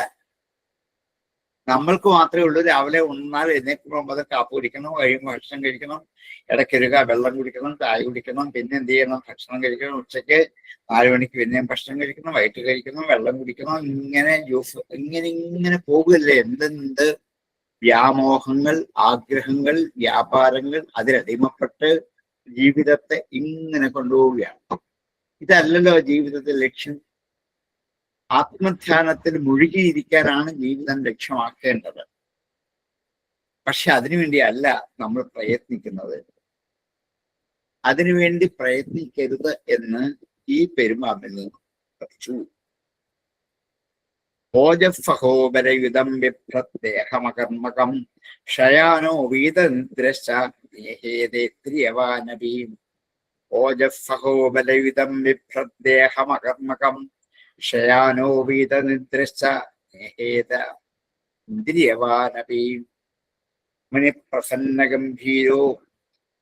നമ്മൾക്ക് മാത്രമേ ഉള്ളൂ. രാവിലെ ഉണ്ണാൽ എഴുന്നേൽക്കുമ്പോൾ കാപ്പ് കുടിക്കണം, കഴിയുമ്പോൾ ഭക്ഷണം കഴിക്കണം, ഇടയ്ക്കൊരുക വെള്ളം കുടിക്കണം, ചായ കുടിക്കണം, പിന്നെ എന്ത് ചെയ്യണം, ഭക്ഷണം കഴിക്കണം. ഉച്ചയ്ക്ക് 4 മണിക്ക് പിന്നെയും ഭക്ഷണം കഴിക്കണം, വൈകിട്ട് കഴിക്കണം, വെള്ളം കുടിക്കണം. ഇങ്ങനെ ജ്യൂസ് ഇങ്ങനെ പോകുകയല്ലേ. എന്തെന്ത് വ്യാമോഹങ്ങൾ, ആഗ്രഹങ്ങൾ, വ്യാപാരങ്ങൾ, അതിലടിമപ്പെട്ട് ജീവിതത്തെ ഇങ്ങനെ കൊണ്ടുപോവുകയാണ്. ഇതല്ലല്ലോ ജീവിതത്തിൽ ലക്ഷ്യം. ആത്മധ്യാനത്തിൽ മുഴുകിയിരിക്കാനാണ് ജീവിതം ലക്ഷ്യമാക്കേണ്ടത്. പക്ഷെ അതിനുവേണ്ടിയല്ല നമ്മൾ പ്രയത്നിക്കുന്നത്. അതിനുവേണ്ടി പ്രയത്നിക്കരുത് എന്ന് ഈ പെരുമാറിൽ നിന്ന് പഠിച്ചു. ഓജസ്സഹോപരയുധം വിപ്രദേഹമകർമ്മകം ക്ഷയാനോ വീതനിദ്രശ്ചേതേത്രിയവാനപീം. ഓജസ്സഹോബലയുധം വിപ്രദേഹമകർമ്മകം ക്ഷയാനോ വീതനിദ്രശ്ചേതേന്ദ്രിയവാനപീം. മുനിപ്രസന്നഗംഭീരോ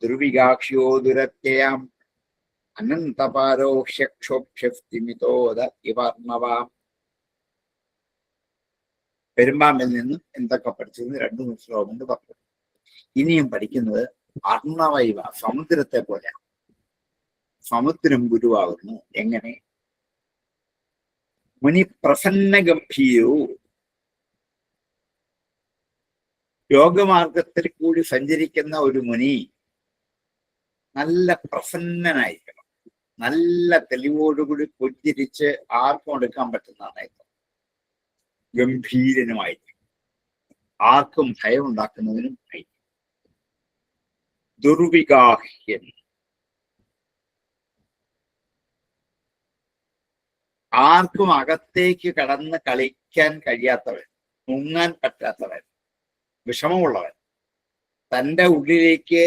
ദുർവികാക്ഷ്യോ ദുരത്യയാം അനന്തപാരോക്ഷ്യക്ഷോഭ്യസ്തിമിതോദ ഇവർണവാം. പെരുമ്പാമ്പിൽ നിന്ന് എന്തൊക്കെ പഠിച്ചത് 2 ശ്ലോകം കൊണ്ട് പറഞ്ഞു. ഇനിയും പഠിക്കുന്നത് അർണവൈവ, സമുദ്രത്തെ പോലെ. സമുദ്രം ഗുരുവാകുന്നു. എങ്ങനെ? മുനി പ്രസന്ന ഗംഭീരോ, യോഗമാർഗത്തിൽ കൂടി സഞ്ചരിക്കുന്ന ഒരു മുനി നല്ല പ്രസന്നനായിരിക്കണം. നല്ല തെളിവോടുകൂടി പുഞ്ചിരിച്ച് ആർക്കും എടുക്കാൻ പറ്റുന്നതായിരുന്നു. ഗംഭീരനുമായിരിക്കും. ആർക്കും ഭയം ഉണ്ടാക്കുന്നതിനും ആയിരിക്കും. ദുർവികാഹ്യൻ, ആർക്കും അകത്തേക്ക് കടന്ന് കളിക്കാൻ കഴിയാത്തവൻ, മുങ്ങാൻ പറ്റാത്തവൻ, വിഷമമുള്ളവൻ, തൻ്റെ ഉള്ളിലേക്ക്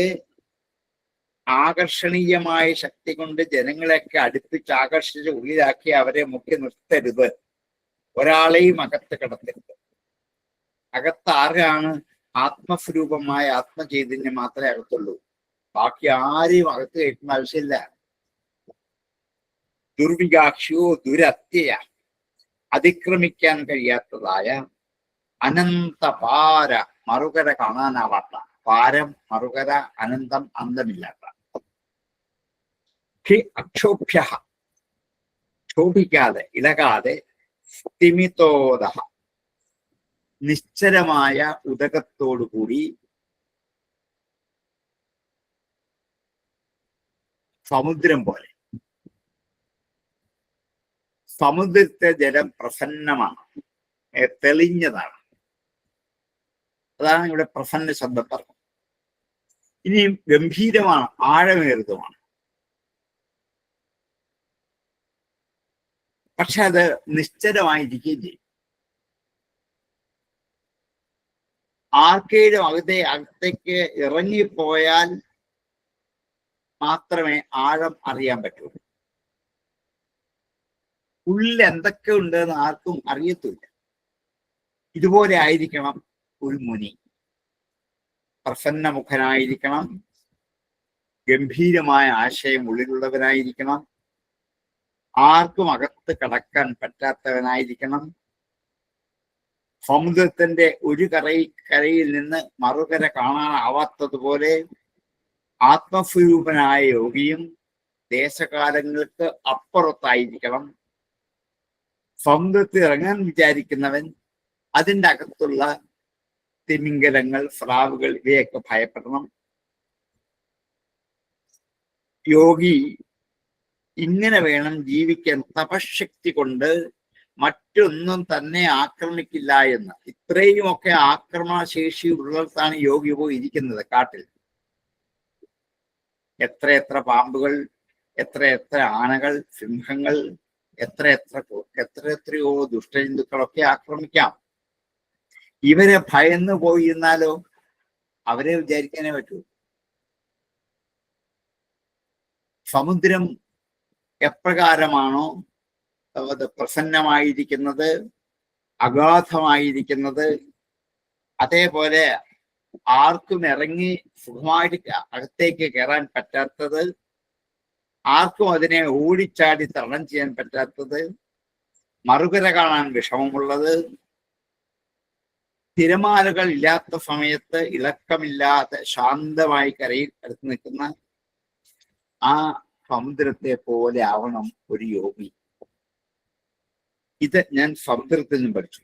ആകർഷണീയമായ ശക്തി കൊണ്ട് ജനങ്ങളെയൊക്കെ അടുപ്പിച്ച് ആകർഷിച്ച് ഉള്ളിലാക്കി അവരെ മുക്കി നിർത്തരുത്. ഒരാളെയും അകത്ത് കിടത്തരുത്. അകത്ത് ആരാണ്? ആത്മസ്വരൂപമായ ആത്മചൈതന്യം മാത്രമേ അകത്തുള്ളൂ. ബാക്കി ആരെയും അകത്ത് കയറ്റുന്ന ആവശ്യമില്ല. ദുർവികാക്ഷിയോ ദുരത്യയ, അതിക്രമിക്കാൻ കഴിയാത്തതായ അനന്തപാര, മറുകര കാണാനാവാത്ത, പാരം മറുകര, അനന്തം അന്തമില്ലാത്ത. അക്ഷോഭ്യ, ക്ഷോഭിക്കാതെ ഇളകാതെ, സ്ഥിമിതോദ, നിശ്ചലമായ ഉദകത്തോടുകൂടി, സമുദ്രം പോലെ. സമുദ്രത്തെ ജലം പ്രസന്നമാണ്, തെളിഞ്ഞതാണ്. അതാണ് ഇവിടെ പ്രസന്ന ശബ്ദം പറഞ്ഞത്. ഇനിയും ഗംഭീരമാണ്, ആഴമേറിയതുമാണ്. പക്ഷെ അത് നിശ്ചലമായിരിക്കുകയും ചെയ്യും. ആർക്കേലും അകത്തേക്ക് ഇറങ്ങിപ്പോയാൽ മാത്രമേ ആഴം അറിയാൻ പറ്റൂ. ഉള്ളിൽ എന്തൊക്കെ ഉണ്ടെന്ന് ആർക്കും അറിയത്തില്ല. ഇതുപോലെ ആയിരിക്കണം ഒരു മുനി. പ്രസന്നമുഖനായിരിക്കണം, ഗംഭീരമായ ആശയം ഉള്ളിലുള്ളവനായിരിക്കണം, ആർക്കും അകത്ത് കടക്കാൻ പറ്റാത്തവനായിരിക്കണം, സമുദ്രത്തിന്റെ ഒരു കരയിൽ നിന്ന് മറുകര കാണാനാവാത്തതുപോലെ ആത്മസ്വരൂപനായ യോഗിയും ദേശകാലങ്ങൾക്ക് അപ്പുറത്തായിരിക്കണം. സമുദ്രത്തിൽ ഇറങ്ങാൻ വിചാരിക്കുന്നവൻ അതിൻ്റെ അകത്തുള്ള തിമിംഗലങ്ങൾ, സ്രാവുകൾ ഇവയൊക്കെ ഭയപ്പെടണം. യോഗി ഇങ്ങനെ വേണം ജീവിക്കാൻ. തപശക്തി കൊണ്ട് മറ്റൊന്നും തന്നെ ആക്രമിക്കില്ല എന്ന്. ഇത്രയുമൊക്കെ ആക്രമണശേഷി ഉള്ളിടത്താണ് യോഗി പോയി ഇരിക്കുന്നത്. കാട്ടിൽ എത്രയെത്ര പാമ്പുകൾ, എത്രയെത്ര ആനകൾ, സിംഹങ്ങൾ, എത്രയെത്രയോ ദുഷ്ടജന്തുക്കളൊക്കെ ആക്രമിക്കാം. ഇവരെ ഭയന്ന് പോയിരുന്നാലോ? അവരെ വിചാരിക്കാനേ പറ്റൂ. സമുദ്രം എപ്രകാരമാണോ അത് പ്രസന്നമായിരിക്കുന്നത്, അഗാധമായിരിക്കുന്നത്, അതേപോലെ ആർക്കും ഇറങ്ങി സുഖമായിട്ട് അകത്തേക്ക് കയറാൻ പറ്റാത്തത്, ആർക്കും അതിനെ ഓടിച്ചാടി തരണം ചെയ്യാൻ പറ്റാത്തത്, മറുകര കാണാൻ വിഷമമുള്ളത്, തിരമാലകൾ ഇല്ലാത്ത സമയത്ത് ഇളക്കമില്ലാതെ ശാന്തമായി കരയിൽ അടുത്ത് നിൽക്കുന്ന ആ സമുദ്രത്തെ പോലെ ആവണം ഒരു യോഗി. ഇത് ഞാൻ സമുദ്രത്തിൽ നിന്നും പഠിച്ചു.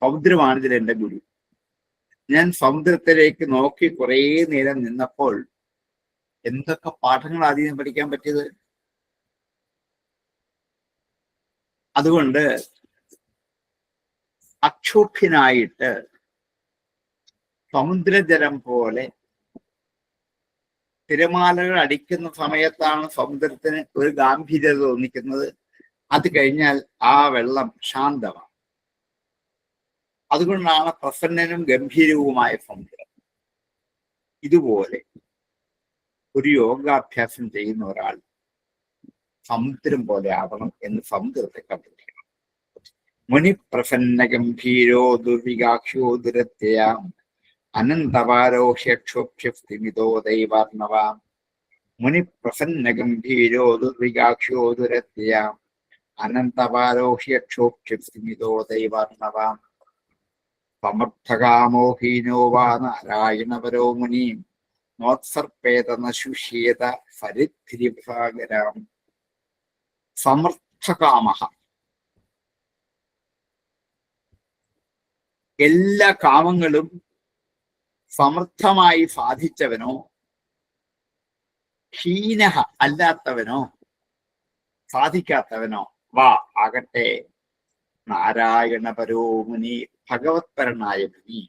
സമുദ്രമാണ് ഇതിൽ എൻ്റെ ഗുരു. ഞാൻ സമുദ്രത്തിലേക്ക് നോക്കി കുറേ നേരം നിന്നപ്പോൾ എന്തൊക്കെ പാഠങ്ങൾ ആദ്യം പഠിക്കാൻ പറ്റിയത്. അതുകൊണ്ട് അക്ഷോഭ്യനായിട്ട് സമുദ്രജലം പോലെ തിരമാലകൾ അടിക്കുന്ന സമയത്താണ് സമുദ്രത്തിന് ഒരു ഗാംഭീര്യത തോന്നിക്കുന്നത്. അത് കഴിഞ്ഞാൽ ആ വെള്ളം ശാന്തമാണ്. അതുകൊണ്ടാണ് പ്രസന്നനും ഗംഭീരവുമായ സമുദ്രം. ഇതുപോലെ ഒരു യോഗാഭ്യാസം ചെയ്യുന്ന ഒരാൾ സമുദ്രം പോലെ ആവണം എന്ന് സമുദ്രത്തെ കണ്ടിരിക്കണം. മുനി പ്രസന്ന ഗംഭീരോ ദുർവികാക്ഷോ ദുരത്യാം അനന്തപാരോക്ഷ്യക്ഷോഭ്യസ്തിമിതോ ദൈവാർണവാം. മുനി പ്രസന്ന ഗംഭീരോ ദുർവികാക്ഷോ ദുരത്യാം അനന്തപാരോക്ഷ്യക്ഷോഭ്യസ്തിമിതോ ദൈവാർണവാം. സമർത്ഥകാമോഹീനോ വാ നാരായണപരോ മുനീം നോത്സർപ്പേത നശുഷ്യേത ഫരിദ്ധിരിഭാഗരാം. സമർത്ഥകാമ, എല്ലാ കാമങ്ങളും സമർത്ഥമായി സാധിച്ചവനോ ഹീനഹ അല്ലാത്തവനോ സാധിക്കാത്തവനോ വാ ആകട്ടെ നാരായണപരോ മുനി ഭഗവത്പരനായ മുനി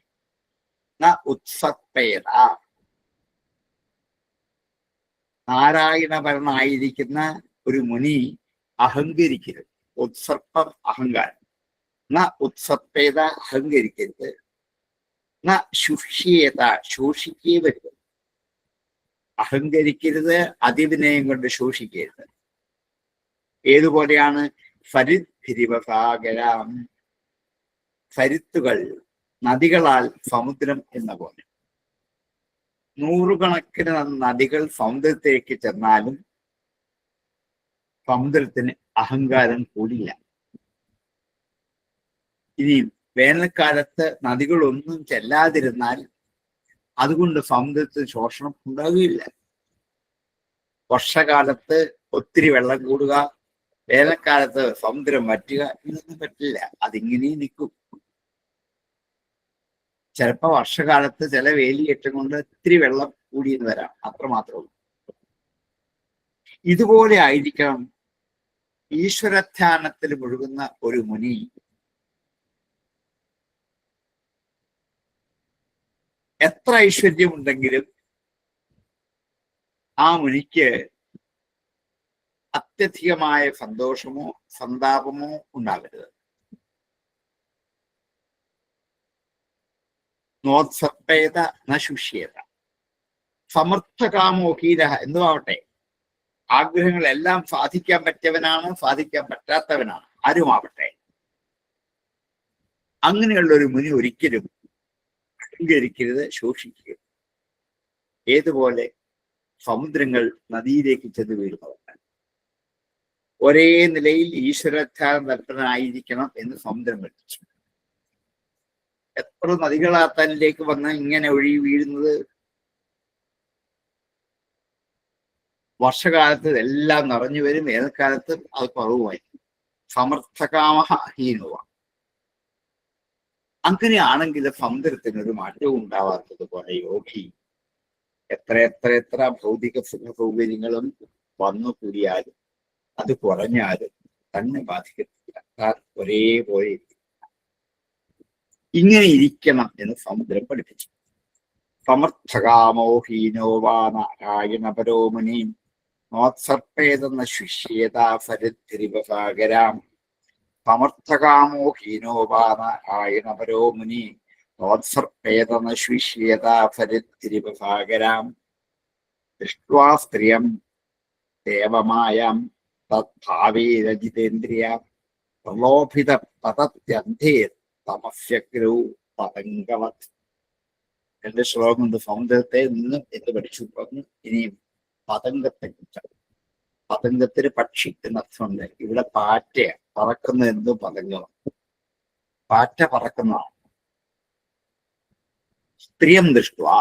ന ഉത്സപ്പേത. നാരായണപരനായിരിക്കുന്ന ഒരു മുനി അഹങ്കരിക്കരുത്. ഉത്സർപ്പം അഹങ്കാരം. ന ഉത്സപ്പേത അഹങ്കരിക്കരുത്. ന ശുഷ്യേത ശോഷിക്കരുത്. അഹങ്കരിക്കരുത്, അതിവിനയം കൊണ്ട് ശോഷിക്കരുത്. ഏതുപോലെയാണ്? ഫരിദ്ഭിരിവസാഗരാം, ഫരിത്തുകൾ നദികളാൽ സമുദ്രം എന്ന പോലെ. നൂറുകണക്കിന് നദികൾ സമുദ്രത്തിലേക്ക് ചെന്നാലും സമുദ്രത്തിന് അഹങ്കാരം കൂടില്ല. ഇനി വേനൽക്കാലത്ത് നദികളൊന്നും ചെല്ലാതിരുന്നാൽ അതുകൊണ്ട് സമുദ്രത്തിന് ശോഷണം ഉണ്ടാകുകയില്ല. വർഷകാലത്ത് ഒത്തിരി വെള്ളം കൂടുക, വേനൽക്കാലത്ത് സമുദ്രം വറ്റുക, ഇതൊന്നും പറ്റില്ല. അതിങ്ങനെ നിൽക്കും. ചിലപ്പോ വർഷകാലത്ത് ചില വേലിയേറ്റം കൊണ്ട് ഇത്തിരി വെള്ളം കൂടിയെന്ന് വരാം, അത്രമാത്രമേ ഉള്ളൂ. ഇതുപോലെ ആയിരിക്കണം ഈശ്വരധ്യാനത്തിൽ മുഴുകുന്ന ഒരു മുനി. എത്ര ഐശ്വര്യമുണ്ടെങ്കിലും ആ മുനിക്ക് അത്യധികമായ സന്തോഷമോ സന്താപമോ ഉണ്ടാകരുത്. നോത്സപ്പേത നശുഷ്യേത. സമർത്ഥകാമോഹീര എന്നുമാവട്ടെ, ആഗ്രഹങ്ങളെല്ലാം സാധിക്കാൻ പറ്റിയവനാണ്, സാധിക്കാൻ പറ്റാത്തവനാണ്, ആരുമാവട്ടെ. അങ്ങനെയുള്ള ഒരു മുനി ഒരിക്കലും അഹങ്കരിക്കരുത്, ശോഷിക്കരുത്. ഏതുപോലെ സമുദ്രങ്ങൾ നദിയിലേക്ക് ചെന്ന് വീഴുന്നവർ ഒരേ നിലയിൽ ഈശ്വരധ്യാനം തൽപരനായിരിക്കണം എന്ന് സമുദ്രം പഠിച്ചു. എത്ര നദികളാ തന്നിലേക്ക് വന്ന് ഇങ്ങനെ ഒഴുകി വീഴുന്നത്. വർഷകാലത്ത് എല്ലാം നിറഞ്ഞു വരും, വേനൽക്കാലത്ത് അത് കുറവുമായി. സമർത്ഥകാമ ഹീനുവ. അങ്ങനെയാണെങ്കിൽ സമുദ്രത്തിനൊരു മാറ്റവും ഉണ്ടാവാത്തത് പോലെ യോഗി എത്ര എത്ര എത്ര ഭൗതിക സുഖ സൗകര്യങ്ങളും വന്നു കൂടിയാലും അത് കുറഞ്ഞാലും തന്നെ ബാധിക്കത്തില്ല. ഒരേപോലെ ഇങ്ങനെ ഇരിക്കണം എന്ന് സമുദ്രം പഠിപ്പിച്ചു. സമർത്ഥകാമോഹീനോ വാ നാരായണപരോ മുനി നോത്സർപ്പേതെന്ന ശുഷ്യേത ഫരിദ്ധിരിവസാഗരാം. സമർത്ഥകാമോഹീനോ വാ നാരായണപരോ മുനി നോത്സർപ്പേതെന്ന ശുഷ്യേത ഫരിദ്ധിരിവസാഗരാം. ദൃഷ്ട്വാ സ്ത്രിയം ദേവമായാം തദ്ഭാവേരജിതേന്ദ്രിയ പ്രലോഭിത പതത്യന്ധേർ തമസ്യഗ്രൗ പതംഗവത്. രണ്ട് ശ്ലോകം കൊണ്ട് സമുദ്രത്തെ നിന്ന് എന്ന് പഠിച്ചു പറഞ്ഞു. ഇനിയും പതംഗത്തെ കുറിച്ചാണ്. പതംഗത്തിന് പക്ഷി എന്നർത്ഥമുണ്ട്. ഇവിടെ പാറ്റ പറക്കുന്ന എന്തോ പതംഗം. പാറ്റ പറക്കുന്നതാണ്. സ്ത്രീയം ദൃഷ്ട്വാ,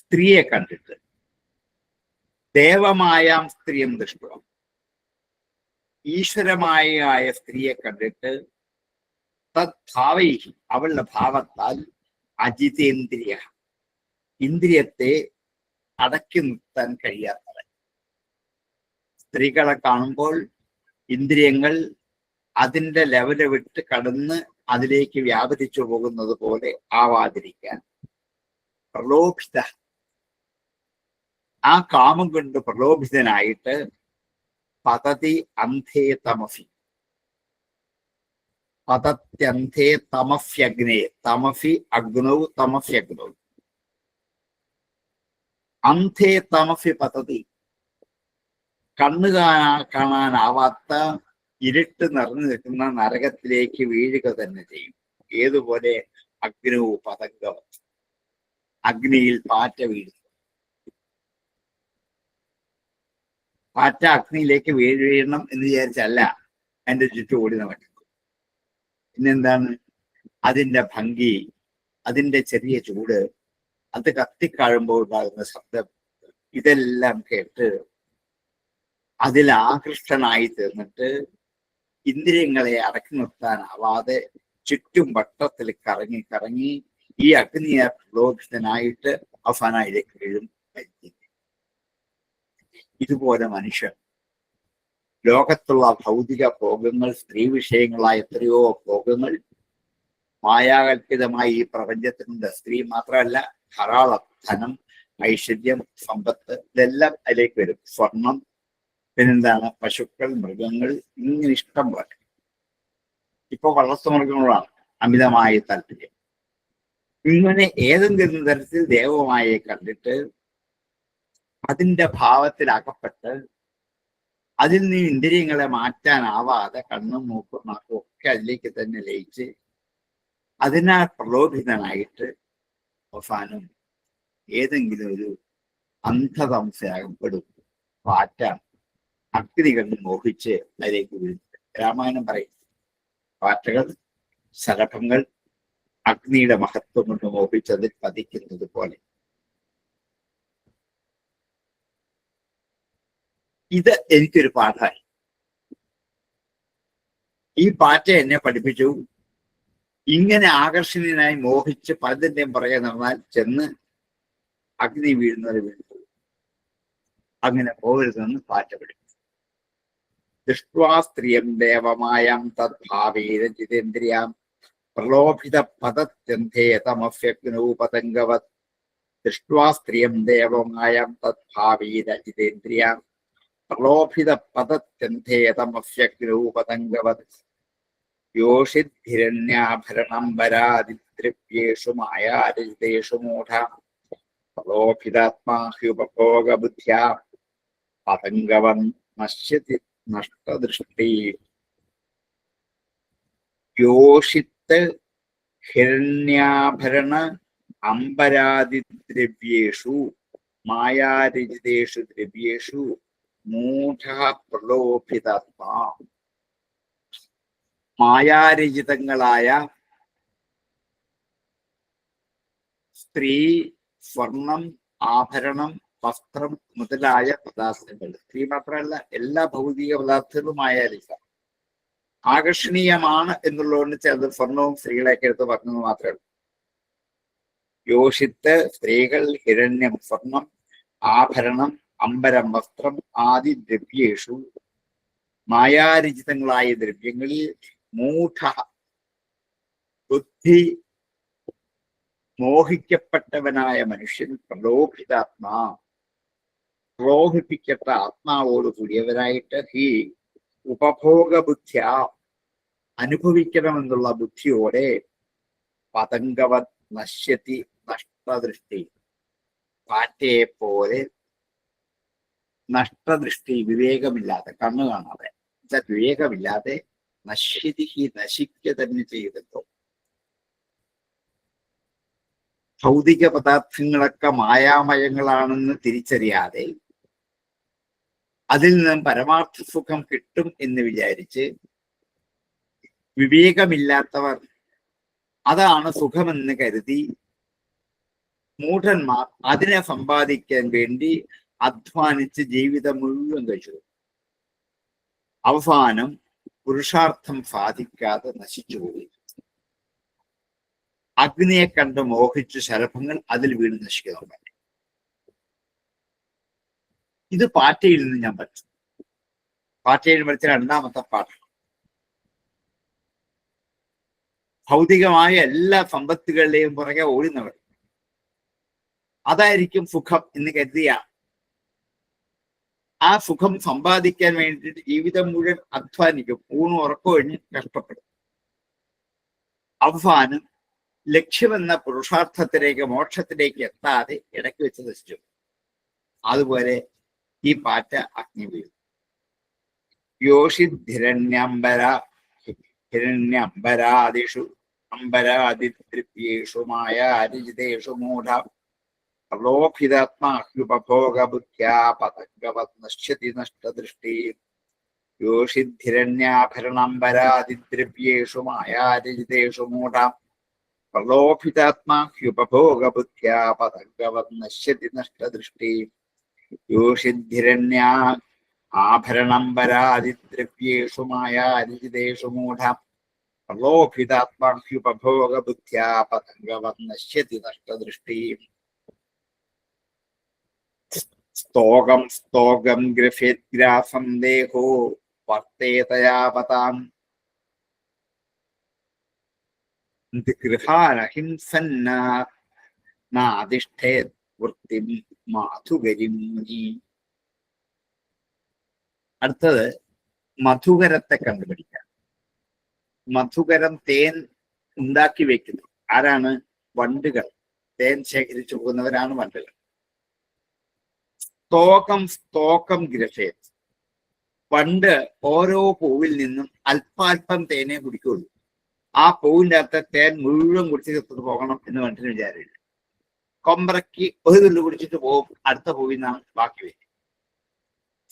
സ്ത്രീയെ കണ്ടിട്ട്. ദേവമായാം സ്ത്രീയം ദൃഷ്ട്വാ, ഈശ്വരമായ സ്ത്രീയെ കണ്ടിട്ട്. തദ്ഭാവൈഹി, അവളുടെ ഭാവത്താൽ. അജിതേന്ദ്രിയ, ഇന്ദ്രിയത്തെ അടക്കി നിർത്താൻ കഴിയാത്തവൻ. സ്ത്രീകളെ കാണുമ്പോൾ ഇന്ദ്രിയങ്ങൾ അതിൻ്റെ ലെവല് വിട്ട് കടന്ന് അതിലേക്ക് വ്യാപരിച്ചു പോകുന്നത് പോലെ ആവാതിരിക്കാൻ പ്രലോഭിത, ആ കാമം കൊണ്ട് പ്രലോഭിതനായിട്ട് പതതി അന്ധേ തമഫി, പതത്യന്ധേ തമഫ്യഗ്നേ, തമഫി അഗ്നൗ തമഫ്യഗ്നൗ, അന്ധേ തമഫി പതതി, കണ്ണു കാണാനാവാത്ത ഇരുട്ട് നിറഞ്ഞു നിൽക്കുന്ന നരകത്തിലേക്ക് വീഴുക തന്നെ ചെയ്യും. ഏതുപോലെ അഗ്നവും പതംഗവം, അഗ്നിയിൽ പാറ്റ വീഴുന്നു. പാറ്റ അഗ്നിയിലേക്ക് വീഴണം എന്ന് വിചാരിച്ചല്ല അതിന്റെ ചുറ്റും ഓടി നടക്കുന്നത്. പിന്നെന്താണ് അതിന്റെ ഭംഗി, അതിന്റെ ചെറിയ ചൂട്, അത് കത്തിക്കാഴുമ്പോൾ ഉണ്ടാകുന്ന ശബ്ദം, ഇതെല്ലാം കേട്ട് അതിൽ ആകൃഷ്ടനായി തീർന്നിട്ട് ഇന്ദ്രിയങ്ങളെ അടക്കി നിർത്താനാവാതെ ചുറ്റും വട്ടത്തിൽ കറങ്ങി കറങ്ങി ഈ അഗ്നിയെ പ്രലോഭിതനായിട്ട് അവസാനയിലേക്ക് വീഴും. ഇതുപോലെ മനുഷ്യൻ ലോകത്തുള്ള ഭൗതിക ഭോഗങ്ങൾ, സ്ത്രീ വിഷയങ്ങളായ എത്രയോ ഭോഗങ്ങൾ, മായാകൽപിതമായ ഈ പ്രപഞ്ചത്തിനുണ്ട്. സ്ത്രീ മാത്രമല്ല, ധാരാളം ധനം, ഐശ്വര്യം, സമ്പത്ത്, ഇതെല്ലാം അതിലേക്ക് വരും. സ്വർണം, പിന്നെന്താണ് പശുക്കൾ, മൃഗങ്ങൾ, ഇങ്ങനെ ഇഷ്ടം പോലെ. ഇപ്പൊ വളർത്തുമൃഗങ്ങളാണ് അമിതമായ താല്പര്യം. ഇങ്ങനെ ഏതെങ്കിലും തരത്തിൽ ദേവമായെ കണ്ടിട്ട് അതിന്റെ ഭാവത്തിൽ അകപ്പെട്ട് അതിൽ നിന്ന് ഇന്ദ്രിയങ്ങളെ മാറ്റാനാവാതെ കണ്ണും മൂക്കും നാക്കും ഒക്കെ അതിലേക്ക് തന്നെ ലയിച്ച് അതിനാൽ പ്രലോഭിതനായിട്ട് അവസാനം ഏതെങ്കിലും ഒരു അന്ധതമസയാകപ്പെടും. പാറ്റ അഗ്നി കണ്ട് മോഹിച്ച് അതിലേക്ക് വീഴും. രാമായണം പറയും, പാറ്റകൾ, ശലഭങ്ങൾ അഗ്നിയുടെ മഹത്വം കൊണ്ട് മോഹിച്ചതിൽ പതിക്കുന്നത് പോലെ. ഇത് എനിക്കൊരു പാഠമായി. ഈ പാറ്റ എന്നെ പഠിപ്പിച്ചു, ഇങ്ങനെ ആകർഷണീയനായി മോഹിച്ച് പലതിൻ്റെയും പുറകെ നടന്നാൽ ചെന്ന് അഗ്നി വീഴുന്നവരെ വീഴുന്നു. അങ്ങനെ പോകരുതെന്ന് പാറ്റ പഠിപ്പിച്ചു. ദൃഷ്ട്വാ സ്ത്രീയം ദേവമായാം തദ്ഭാവേരജിതേന്ദ്രിയാം പ്രലോഭിത പദത്യന്ധേ തമഫ്യഗ്നൗ പതംഗവത്. ദൃഷ്ട്വാ സ്ത്രീയം ദേവമായാം തദ്ഭാവേരജിതേന്ദ്രിയാം പ്രലോഭിത പദത്യന്ധേ തമഫ്യഗ്നൗ പതംഗവത്. യോഷിദ്ധിരണ്യാഭരണംബരാദിദ്രവ്യേഷു മായാരജിതേഷു മൂഢ പ്രലോഭിതാത്മാ ഹ്യുപഭോഗബുദ്ധ്യാ പതംഗവൻ നശ്യതി നഷ്ടദൃഷ്ടി. യോഷിത്ത് ഹിരണ്യാഭരണ അംബരാദിദ്രവ്യേഷു മായാരജിതേഷു ദ്രവ്യേഷു മൂഢ പ്രലോഭിതാത്മാ. മായാരചിതങ്ങളായ സ്ത്രീ, സ്വർണം, ആഭരണം, വസ്ത്രം മുതലായ പദാർത്ഥങ്ങൾ, സ്ത്രീ മാത്രമല്ല എല്ലാ ഭൗതിക പദാർത്ഥങ്ങളും മായാരചിത. ആകർഷണീയമാണ് എന്നുള്ളതുകൊണ്ട് ചിലത് സ്വർണവും സ്ത്രീകളെയൊക്കെ എടുത്ത് പറഞ്ഞത് മാത്രമേ ഉള്ളൂ. യോഷിത്ത് സ്ത്രീകൾ, ഹിരണ്യം സ്വർണം, ആഭരണം, അംബരം വസ്ത്രം ആദി ദ്രവ്യേഷു മായാരചിതങ്ങളായ ദ്രവ്യങ്ങളിൽ മൂഢ ബുദ്ധി മോഹിക്കപ്പെട്ടവനായ മനുഷ്യൻ പ്രലോഭിതാത്മാ പ്രലോഭിപ്പിക്കപ്പെട്ട ആത്മാവോട് കൂടിയവരായിട്ട് ഹി ഉപഭോഗബുദ്ധ്യ അനുഭവിക്കണമെന്നുള്ള ബുദ്ധിയോടെ പതംഗവത് നശ്യതി നഷ്ടദൃഷ്ടി. പാറ്റയെ പോലെ നഷ്ടദൃഷ്ടി, വിവേകമില്ലാതെ, കണ്ണു കാണാതെ, വിവേകമില്ലാതെ നശ്യതി നശിക്കുക തന്നെ ചെയ്തല്ലോ. ഭൗതിക പദാർത്ഥങ്ങളൊക്കെ മായാമയങ്ങളാണെന്ന് തിരിച്ചറിയാതെ അതിൽ നിന്നും പരമാർത്ഥ സുഖം കിട്ടും എന്ന് വിചാരിച്ച് വിവേകമില്ലാത്തവർ അതാണ് സുഖമെന്ന് കരുതി മൂഢന്മാർ അതിനെ സമ്പാദിക്കാൻ വേണ്ടി അധ്വാനിച്ച് ജീവിതം മുഴുവൻ കഴിച്ചു. അവസാനം പുരുഷാർത്ഥം സാധിക്കാതെ നശിച്ചുപോയി. അഗ്നിയെ കണ്ട് മോഹിച്ച് ശലഭങ്ങൾ അതിൽ വീണ് നശിക്കുന്നുണ്ട്. ഇത് പാറ്റയിൽ നിന്ന് ഞാൻ പഠിച്ചു. പാറ്റയിൽ പഠിച്ച രണ്ടാമത്തെ പാഠം. ഭൗതികമായ എല്ലാ സമ്പത്തുകളുടെയും പുറകെ ഓടുന്നവർ അതായിരിക്കും സുഖം എന്ന് കരുതിയ ആ സുഖം സമ്പാദിക്കാൻ വേണ്ടിയിട്ട് ജീവിതം മുഴുവൻ അധ്വാനിക്കും, ഊണും ഉറക്കമൊഴിഞ്ഞ് കഷ്ടപ്പെടും. അവസാനം ലക്ഷ്യമെന്ന പുരുഷാർത്ഥത്തിലേക്ക്, മോക്ഷത്തിലേക്ക് എത്താതെ ഇടയ്ക്ക് വെച്ച് നശിച്ചു. അതുപോലെ ഈ പാറ്റ അഗ്നി വീഴും. ഹിരണ്യംബരാദിഷു അംബരാദിതൃപ്യേഷു മായാരിജിതേഷു മൂഢ പ്രലോഭിതാത്മാഹ്യുപഭോഗബുദ്ധ്യാ പതംഗവത് നശ്യതി നഷ്ടദൃഷ്ടി. യോഷിദ്ധിരണ്യാഭരണംബരാദിദ്രവ്യേഷു മായാരിജിതേഷു മൂഢ പ്രലോഭിതാത്മാഹ്യുപഭോഗബുദ്ധ്യാ പതംഗവത് നശ്യതി നഷ്ടദൃഷ്ടി. യോഷിദ്ധിരണ്യാ ആഭരണംബരാദിദ്രവ്യേഷു മായാരിജിതേഷു മൂഢ പ്രലോഭിതാത്മാഹ്യുപഭോഗബുദ്ധ്യാ പതംഗവത് നശ്യതി നഷ്ടദൃഷ്ടി. സ്തോകം സ്തോകം ഗ്രഫേദ്ഗ്രാസം ദേഹോ വർത്തേതയാവതാം ഗൃഹാനഹിംസന്നാദിഷ്ഠേത് വൃത്തിം മാധുകരിം മുനി. അടുത്തത് മധുകരത്തെ കണ്ടുപിടിക്കാം. മധുകരം തേൻ ഉണ്ടാക്കി വെക്കുന്നു. ആരാണ്? വണ്ടുകൾ. തേൻ ശേഖരിച്ചു പോകുന്നവരാണ് വണ്ടുകൾ. സ്തോകം സ്തോകം ഗ്രഫേത്. പണ്ട് ഓരോ പൂവിൽ നിന്നും അല്പാൽപ്പം തേനെ കുടിക്കുള്ളൂ. ആ പൂവിൻ്റെ അകത്ത് തേൻ മുഴുവൻ കുടിച്ചിട്ട് പോകണം എന്ന് വണ്ടിന് വിചാരമില്ല. കൊമ്പറക്കി ഒരു തുള്ളി കുടിച്ചിട്ട് പോകും, അടുത്ത പൂവിൽ നിന്നാണ് ബാക്കി വരും.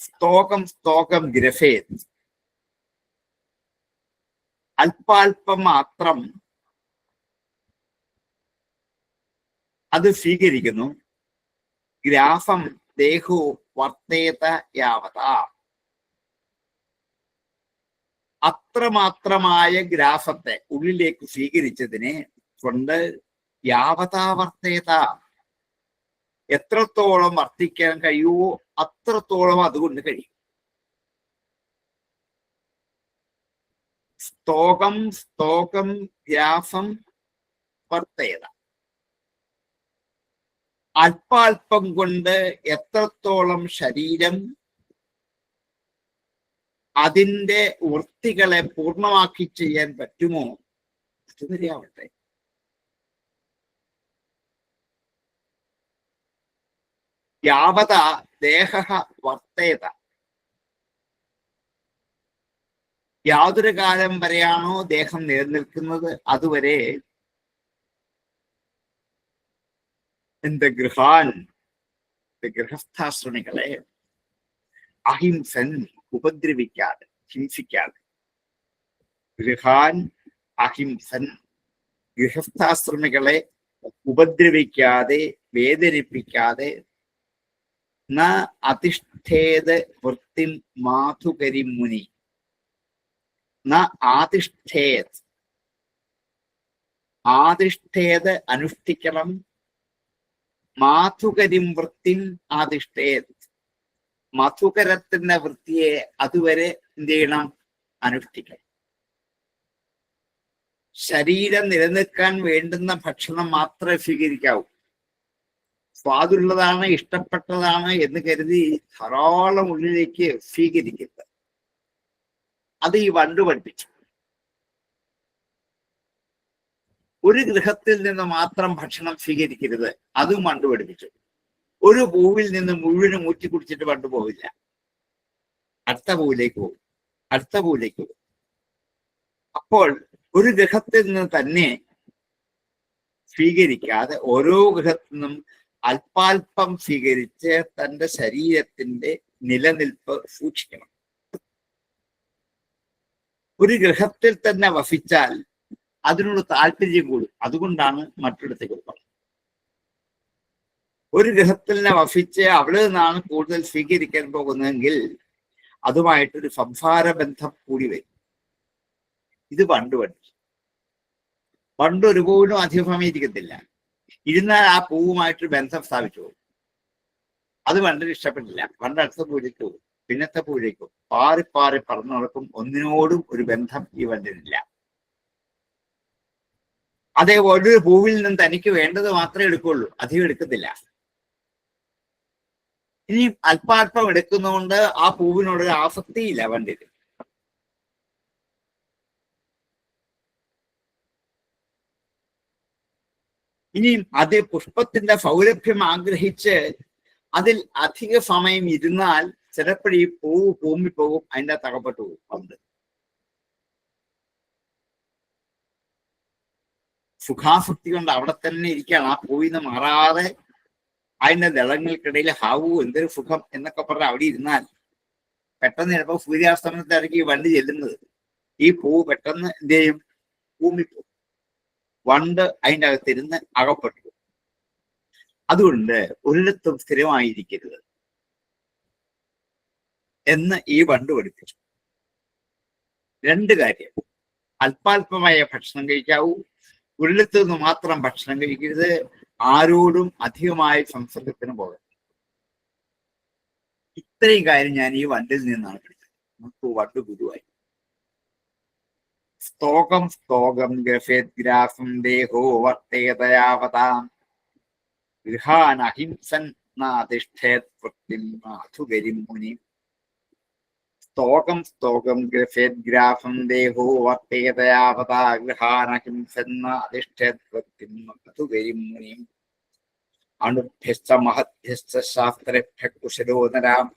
സ്തോകം സ്തോകം ഗ്രഫേത്. അല്പാൽപ്പം മാത്രം അത് സ്വീകരിക്കുന്നു. ഗ്രാസം ദേഹോ വർത്തേത യാവത. അത്രമാത്രമായ ഗ്രാസത്തെ ഉള്ളിലേക്ക് സ്വീകരിച്ചതിനെ കൊണ്ട് യാവതാ വർത്തേത, എത്രത്തോളം വർത്തിക്കാൻ കഴിയുമോ അത്രത്തോളം അതുകൊണ്ട് കഴിയും. സ്തോകം സ്തോകം ഗ്രാസം വർത്തേത. അല്പാൽപ്പം കൊണ്ട് എത്രത്തോളം ശരീരം അതിൻ്റെ വൃത്തികളെ പൂർണ്ണമാക്കി ചെയ്യാൻ പറ്റുമോ അതുവരെയാവട്ടെ. യാവത ദേഹ വർത്തേത. യാതൊരു കാലം വരെയാണോ ദേഹം നിലനിൽക്കുന്നത് അതുവരെ ഗൃഹസ്ഥാശ്രമികളെ അഹിംസൻ ഉപദ്രവിക്കാതെ, ഹിംസിക്കാതെ. ഗൃഹാൻ അഹിംസൻ, ഗൃഹസ്ഥാശ്രമികളെ ഉപദ്രവിക്കാതെ, വേദനിപ്പിക്കാതെ. ന അതിഷ്ഠേത് വൃത്തിം മാധുകരിം മുനി. ന ആതിഷ്ഠേത്. ആതിഷ്ഠേത് അനുഷ്ഠിക്കണം. മാധുകരിം വൃത്തിം ആതിഷ്ഠേത്. മധുകരത്തിന്റെ വൃത്തിയെ അതുവരെ എന്ത് ചെയ്യണം? അനുഷ്ഠിക്കണം. ശരീരം നിലനിൽക്കാൻ വേണ്ടുന്ന ഭക്ഷണം മാത്രമേ സ്വീകരിക്കാവൂ. സ്വാദുള്ളതാണ്, ഇഷ്ടപ്പെട്ടതാണ് എന്ന് കരുതി ധാരാളം ഉള്ളിലേക്ക് സ്വീകരിക്കരുത്. അത് ഈ വണ്ടു പഠിപ്പിച്ചു. ഒരു ഗൃഹത്തിൽ നിന്ന് മാത്രം ഭക്ഷണം സ്വീകരിക്കരുത്, അതും വണ്ടു പഠിപ്പിച്ചു. ഒരു പൂവിൽ നിന്ന് മുഴുവനും ഊറ്റി കുടിച്ചിട്ട് വണ്ടു പോവില്ല, അടുത്ത പൂവിലേക്ക് പോകും, അടുത്ത പൂവിലേക്ക് പോകും. അപ്പോൾ ഒരു ഗൃഹത്തിൽ നിന്ന് തന്നെ സ്വീകരിക്കാതെ ഓരോ ഗൃഹത്തിൽ നിന്നും അല്പാൽപ്പം സ്വീകരിച്ച് തൻ്റെ ശരീരത്തിന്റെ നിലനിൽപ്പ് സൂക്ഷിക്കണം. ഒരു ഗൃഹത്തിൽ തന്നെ വസിച്ചാൽ അതിനോട് താല്പര്യം കൂടും. അതുകൊണ്ടാണ് മറ്റിടത്തേക്ക് പോകുന്നത്. ഒരു ഗൃഹത്തിൽ തന്നെ വസിച്ച് അവിടെ നിന്നാണ് കൂടുതൽ സ്വീകരിക്കാൻ പോകുന്നതെങ്കിൽ അതുമായിട്ടൊരു സംസാര ബന്ധം കൂടി വരും. ഇത് പണ്ട് ഒരുപോലും അധിക സമയം ഇരിക്കത്തില്ല. ഇരുന്നാൽ ആ പൂവുമായിട്ടൊരു ബന്ധം സ്ഥാപിച്ചു പോകും. അത് പണ്ടിന് ഇഷ്ടപ്പെട്ടില്ല. പണ്ട് അടുത്ത പൂവിലേക്ക് പോകും, പിന്നത്തെ പൂവിലേക്ക് പോകും. പാറി പാറി പറന്നു നടക്കും. ഒന്നിനോടും ഒരു ബന്ധം ഈ വണ്ടിനില്ല. അതേപോലെ ഒരു പൂവിൽ നിന്നും തനിക്ക് വേണ്ടത് മാത്രമേ എടുക്കുള്ളൂ, അധികം എടുക്കത്തില്ല. ഇനിയും അല്പാൽപ്പം എടുക്കുന്നതുകൊണ്ട് ആ പൂവിനോടൊരു ആസക്തിയില്ല വണ്ടിയിൽ. ഇനിയും അതേ പുഷ്പത്തിന്റെ സൗരഭ്യം ആഗ്രഹിച്ച് അതിൽ അധിക സമയം ഇരുന്നാൽ ചിലപ്പോഴീ പൂവ് പൂമ്പിപ്പോകും, അതിൻ്റെ തകപ്പെട്ടു പോകും. പണ്ട് സുഖാസക്തി കൊണ്ട് അവിടെ തന്നെ ഇരിക്കുകയാണ്, ആ പൂവിന്ന് മാറാതെ അതിന്റെ ദളങ്ങൾക്കിടയിൽ ഹാവു എന്തൊരു സുഖം എന്നൊക്കെ പറഞ്ഞ് അവിടെ ഇരുന്നാൽ പെട്ടെന്ന് ചിലപ്പോൾ സൂര്യാസ്തമനത്തിലേക്ക് വണ്ടി ചെല്ലുന്നത്, ഈ പൂവ് പെട്ടെന്ന് എന്ത് ചെയ്യും, പൂമ്പിപ്പോകും. വണ്ട് അതിൻ്റെ അകത്തിരുന്ന് അകപ്പെട്ടു. അതുകൊണ്ട് ഒരിടത്തും സ്ഥിരമായിരിക്കരുത് എന്ന് ഈ വണ്ട് പഠിപ്പിച്ചു. രണ്ട് കാര്യം: അല്പാൽപമായ ഭക്ഷണം കഴിക്കാവൂ, ഒരിടത്തു നിന്ന് മാത്രം ഭക്ഷണം കഴിക്കരുത്, ആരോടും അധികമായ സംസർഗത്തിന് പോകരുത്. ഇത്രയും കാര്യം ഞാൻ ഈ വണ്ടിൽ നിന്നാണ് പഠിച്ചത്. നമുക്ക് വണ്ട് ഗുരുവായി. സ്തോകം സ്തോകം ഗ്രഫേദ്ഗ്രാഫം ദേഹോ വർത്തേതയാവതാം ഗൃഹാൻ അഹിംസൻ നാധിഷ്ഠേത് വൃത്തിം മാധുകരിം മുനി. സ്തോകം സ്തോകം ഗ്രഫേദ്ഗ്രാഫം ദേഹോ വർത്തേതയാവതാ ഗൃഹാൻ അഹിംസൻ നാധിഷ്ഠേത് വൃത്തിം മാധുകരിം മുനി. അണുഭ്യശ്ച മഹദ്ഭ്യശ്ച ശാസ്ത്രേഭ്യഃ കുശലോനരാം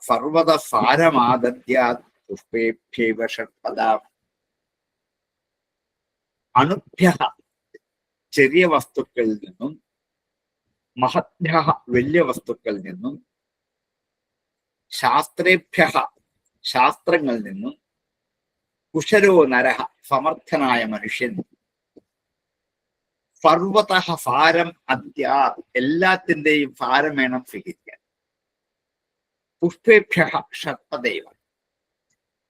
സർവത സാരമാദദ്യാത് പുഷ്പേഭ്യൈവ ഷഡ്പദാം. അണുഭ്യഃ ചെറിയ വസ്തുക്കളിൽ നിന്നും, മഹദ്ഭ്യഃ വലിയ വസ്തുക്കളിൽ നിന്നും, ശാസ്ത്രേഭ്യഃ ശാസ്ത്രങ്ങളിൽ നിന്നും, കുശലോ നരഃ സമർത്ഥനായ മനുഷ്യൻ, സർവതഃ സാരം അദ്യാത് എല്ലാത്തിൻ്റെയും സാരം വേണം സ്വീകരിക്കാൻ. പുഷ്പേഭ്യഃ ഷഡ്പദൈവ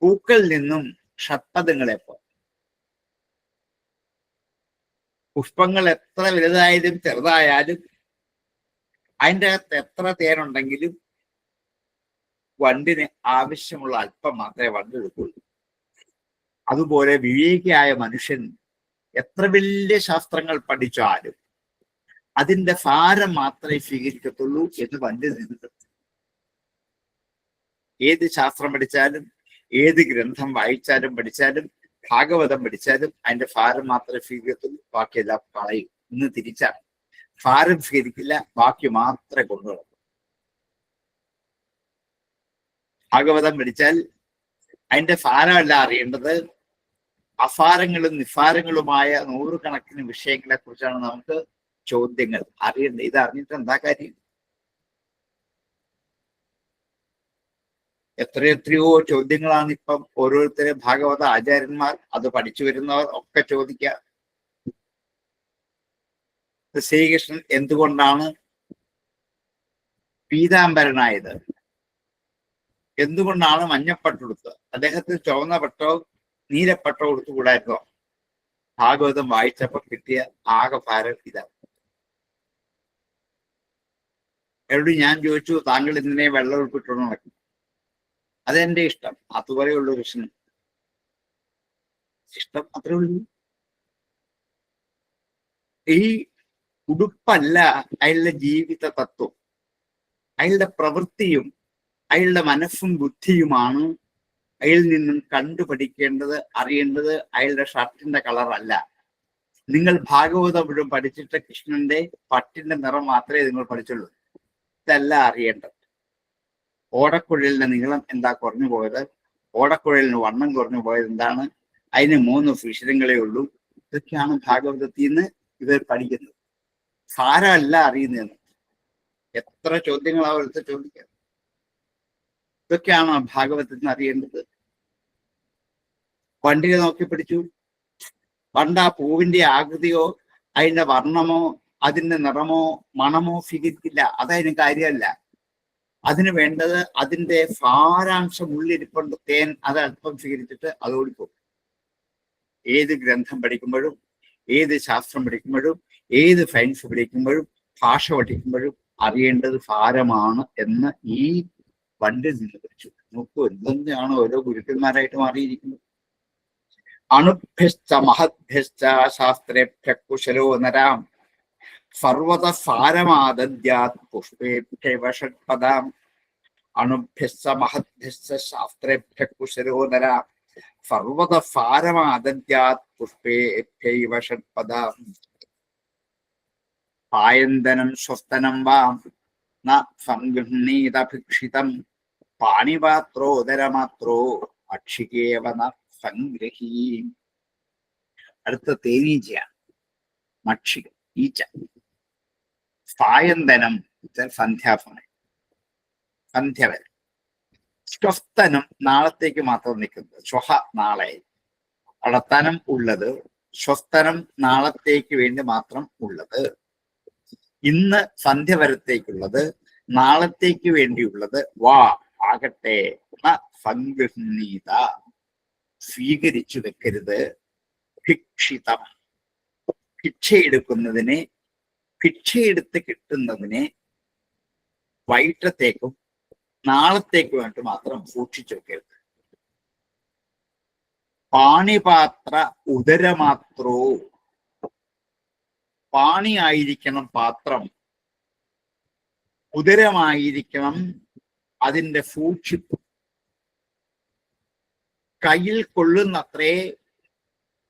പൂക്കളിൽ നിന്നും ഷഡ്പദങ്ങളെ പോലെ. പുഷ്പങ്ങൾ എത്ര വലുതായാലും ചെറുതായാലും അതിൻ്റെ അകത്ത് എത്ര തേനുണ്ടെങ്കിലും വണ്ടിന് ആവശ്യമുള്ള അല്പം മാത്രമേ വണ്ട് എടുക്കുള്ളൂ. അതുപോലെ വിവേകിയായ മനുഷ്യൻ എത്ര വലിയ ശാസ്ത്രങ്ങൾ പഠിച്ചാലും അതിൻ്റെ സാരം മാത്രമേ സ്വീകരിക്കത്തുള്ളൂ എന്ന് വണ്ടി നിന്ന്. ഏത് ശാസ്ത്രം പഠിച്ചാലും, ഏത് ഗ്രന്ഥം വായിച്ചാലും പഠിച്ചാലും, ഭാഗവതം പഠിച്ചാലും അതിന്റെ സാരം മാത്രമേ സ്വീകരിക്കത്തുള്ളൂ, ബാക്കിയെല്ലാം കളയും. ഇന്ന് തിരിച്ചാണ്, സാരം സ്വീകരിക്കില്ല, ബാക്കി മാത്രമേ കൊണ്ടുവരും. ഭാഗവതം പഠിച്ചാൽ അതിന്റെ സാരമല്ല അറിയേണ്ടത്, അസാരങ്ങളും നിസ്സാരങ്ങളുമായ നൂറുകണക്കിന് വിഷയങ്ങളെ കുറിച്ചാണ് നമുക്ക് ചോദ്യങ്ങൾ അറിയേണ്ടത്. ഇത് അറിഞ്ഞിട്ട് എന്താ കാര്യം? എത്രയെത്രയോ ചോദ്യങ്ങളാണ് ഇപ്പം ഓരോരുത്തരെ ഭാഗവത ആചാര്യന്മാർ, അത് പഠിച്ചു വരുന്നവർ ഒക്കെ ചോദിക്കുക. ശ്രീകൃഷ്ണൻ എന്തുകൊണ്ടാണ് പീതാംബരനായത്? എന്തുകൊണ്ടാണ് മഞ്ഞപ്പട്ടുടുത്തത്? അദ്ദേഹത്തിന് ചുവന്ന പട്ടോ നീലപ്പട്ടോ കൊടുത്തുകൂടായിരുന്നോ? ഭാഗവതം വായിച്ചപ്പോൾ കിട്ടിയ ആകെ ഭാരം ഇതാണ്. എന്നോട് ഞാൻ ചോദിച്ചു, താങ്കൾ ഇതിനെ വെള്ളം ഉൾപ്പിട്ടോന്ന് നടക്കും? അതെന്റെ ഇഷ്ടം, അതുപോലെയുള്ളൂ കൃഷ്ണൻ ഇഷ്ടം, അത്രേ ഉള്ളൂ. ഈ ഉടുപ്പല്ല അയാളുടെ ജീവിത തത്വം, അയാളുടെ പ്രവൃത്തിയും അയാളുടെ മനസ്സും ബുദ്ധിയുമാണ് അയാളിൽ നിന്നും കണ്ടുപഠിക്കേണ്ടത്, അറിയേണ്ടത്. അയാളുടെ ഷർട്ടിന്റെ കളർ അല്ല. നിങ്ങൾ ഭാഗവതം മുഴുവൻ പഠിച്ചിട്ട് കൃഷ്ണന്റെ പട്ടിന്റെ നിറം മാത്രമേ നിങ്ങൾ പഠിച്ചുള്ളൂ. ഇതല്ല അറിയേണ്ടത്. ഓടക്കുഴലിന്റെ നീളം എന്താ കുറഞ്ഞു പോയത്? ഓടക്കുഴലിന് വണ്ണം കുറഞ്ഞു പോയത് എന്താണ്? അതിന് 3 അക്ഷരങ്ങളേ ഉള്ളൂ. ഇതൊക്കെയാണ് ഭാഗവതത്തിൽ നിന്ന് ഇവർ പഠിക്കുന്നത്. സാരമല്ല അറിയുന്നതെന്ന്. എത്ര ചോദ്യങ്ങളാണ് അവർക്ക് ചോദിക്കുക. ഇതൊക്കെയാണ് ഭാഗവതത്തിൽ നിന്ന് അറിയേണ്ടത്. വണ്ടിയെ നോക്കി പഠിച്ചു. പണ്ട് ആ പൂവിന്റെ ആകൃതിയോ അതിന്റെ വർണ്ണമോ അതിന്റെ നിറമോ മണമോ സ്വീകരിക്കില്ല. അതതിന് കാര്യമല്ല. അതിന് വേണ്ടത് അതിന്റെ സാരാംശം ഉള്ളിരിപ്പുണ്ട്, തേൻ. അത് അല്പം സ്വീകരിച്ചിട്ട് അത് ഓടിപ്പോകും. ഏത് ഗ്രന്ഥം പഠിക്കുമ്പോഴും, ഏത് ശാസ്ത്രം പഠിക്കുമ്പോഴും, ഏത് സയൻസ് പഠിക്കുമ്പോഴും, ഭാഷ പഠിക്കുമ്പോഴും അറിയേണ്ടത് സാരമാണ് എന്ന് ഈ വണ്ടിൽ നിന്ന് പഠിച്ചു. നോക്കൂ എന്തെന്നാണ് ഓരോ ഗുരുക്കന്മാരായിട്ട് മാറിയിരിക്കുന്നത്. അണുഭ്യശ്ച മഹദ്ഭ്യശ്ച ശാസ്ത്രേഭ്യ കുശലോ നരാം സർവത സാരമാദദ്യാത് പുഷ്പേഭ്യൈവ ഷഡ്പദാം. അണുഭ്യസ്സ മഹദ്ഭ്യസ്സ ശാസ്ത്രേഭ്യ കുശരോദര സർവതഫാരമാദന്ത്യാത് പുഷ്പേഭ്യൈവ ഷഡ്പദ പായന്തനം സ്വസ്തനം വാ ന സംഗൃഹീതഭിക്ഷിതം പാണിപാത്രോദരമാത്രോ അക്ഷികേവ ന സംഗ്രഹീ. അടുത്ത തേനീച്ചയാണ് മക്ഷിക, ഈച്ച. സായന്തനം സന്ധ്യാസമയം, സന്ധ്യ വരെ. സ്വസ്തനം നാളത്തേക്ക് മാത്രം നിൽക്കുന്നത്. സ്വഹ നാളെ, അടത്തനം ഉള്ളത്. സ്വസ്തനം നാളത്തേക്ക് വേണ്ടി മാത്രം ഉള്ളത്. ഇന്ന് സന്ധ്യ വരത്തേക്കുള്ളത്, നാളത്തേക്ക് വേണ്ടിയുള്ളത്. വാ ആകട്ടെ സംഗൃഹീത സ്വീകരിച്ചു വെക്കരുത്. ഭിക്ഷിതം ഭിക്ഷയെടുത്ത് കിട്ടുന്നതിനെ വൈകിട്ടത്തേക്കും നാളത്തേക്കുമായിട്ട് മാത്രം സൂക്ഷിച്ചു വെക്കരുത്. പാണിപാത്ര ഉദരമാത്രോ, പാണിയായിരിക്കണം പാത്രം, ഉദരമായിരിക്കണം അതിന്റെ സൂക്ഷിപ്പ്. കയ്യിൽ കൊള്ളുന്നത്രേ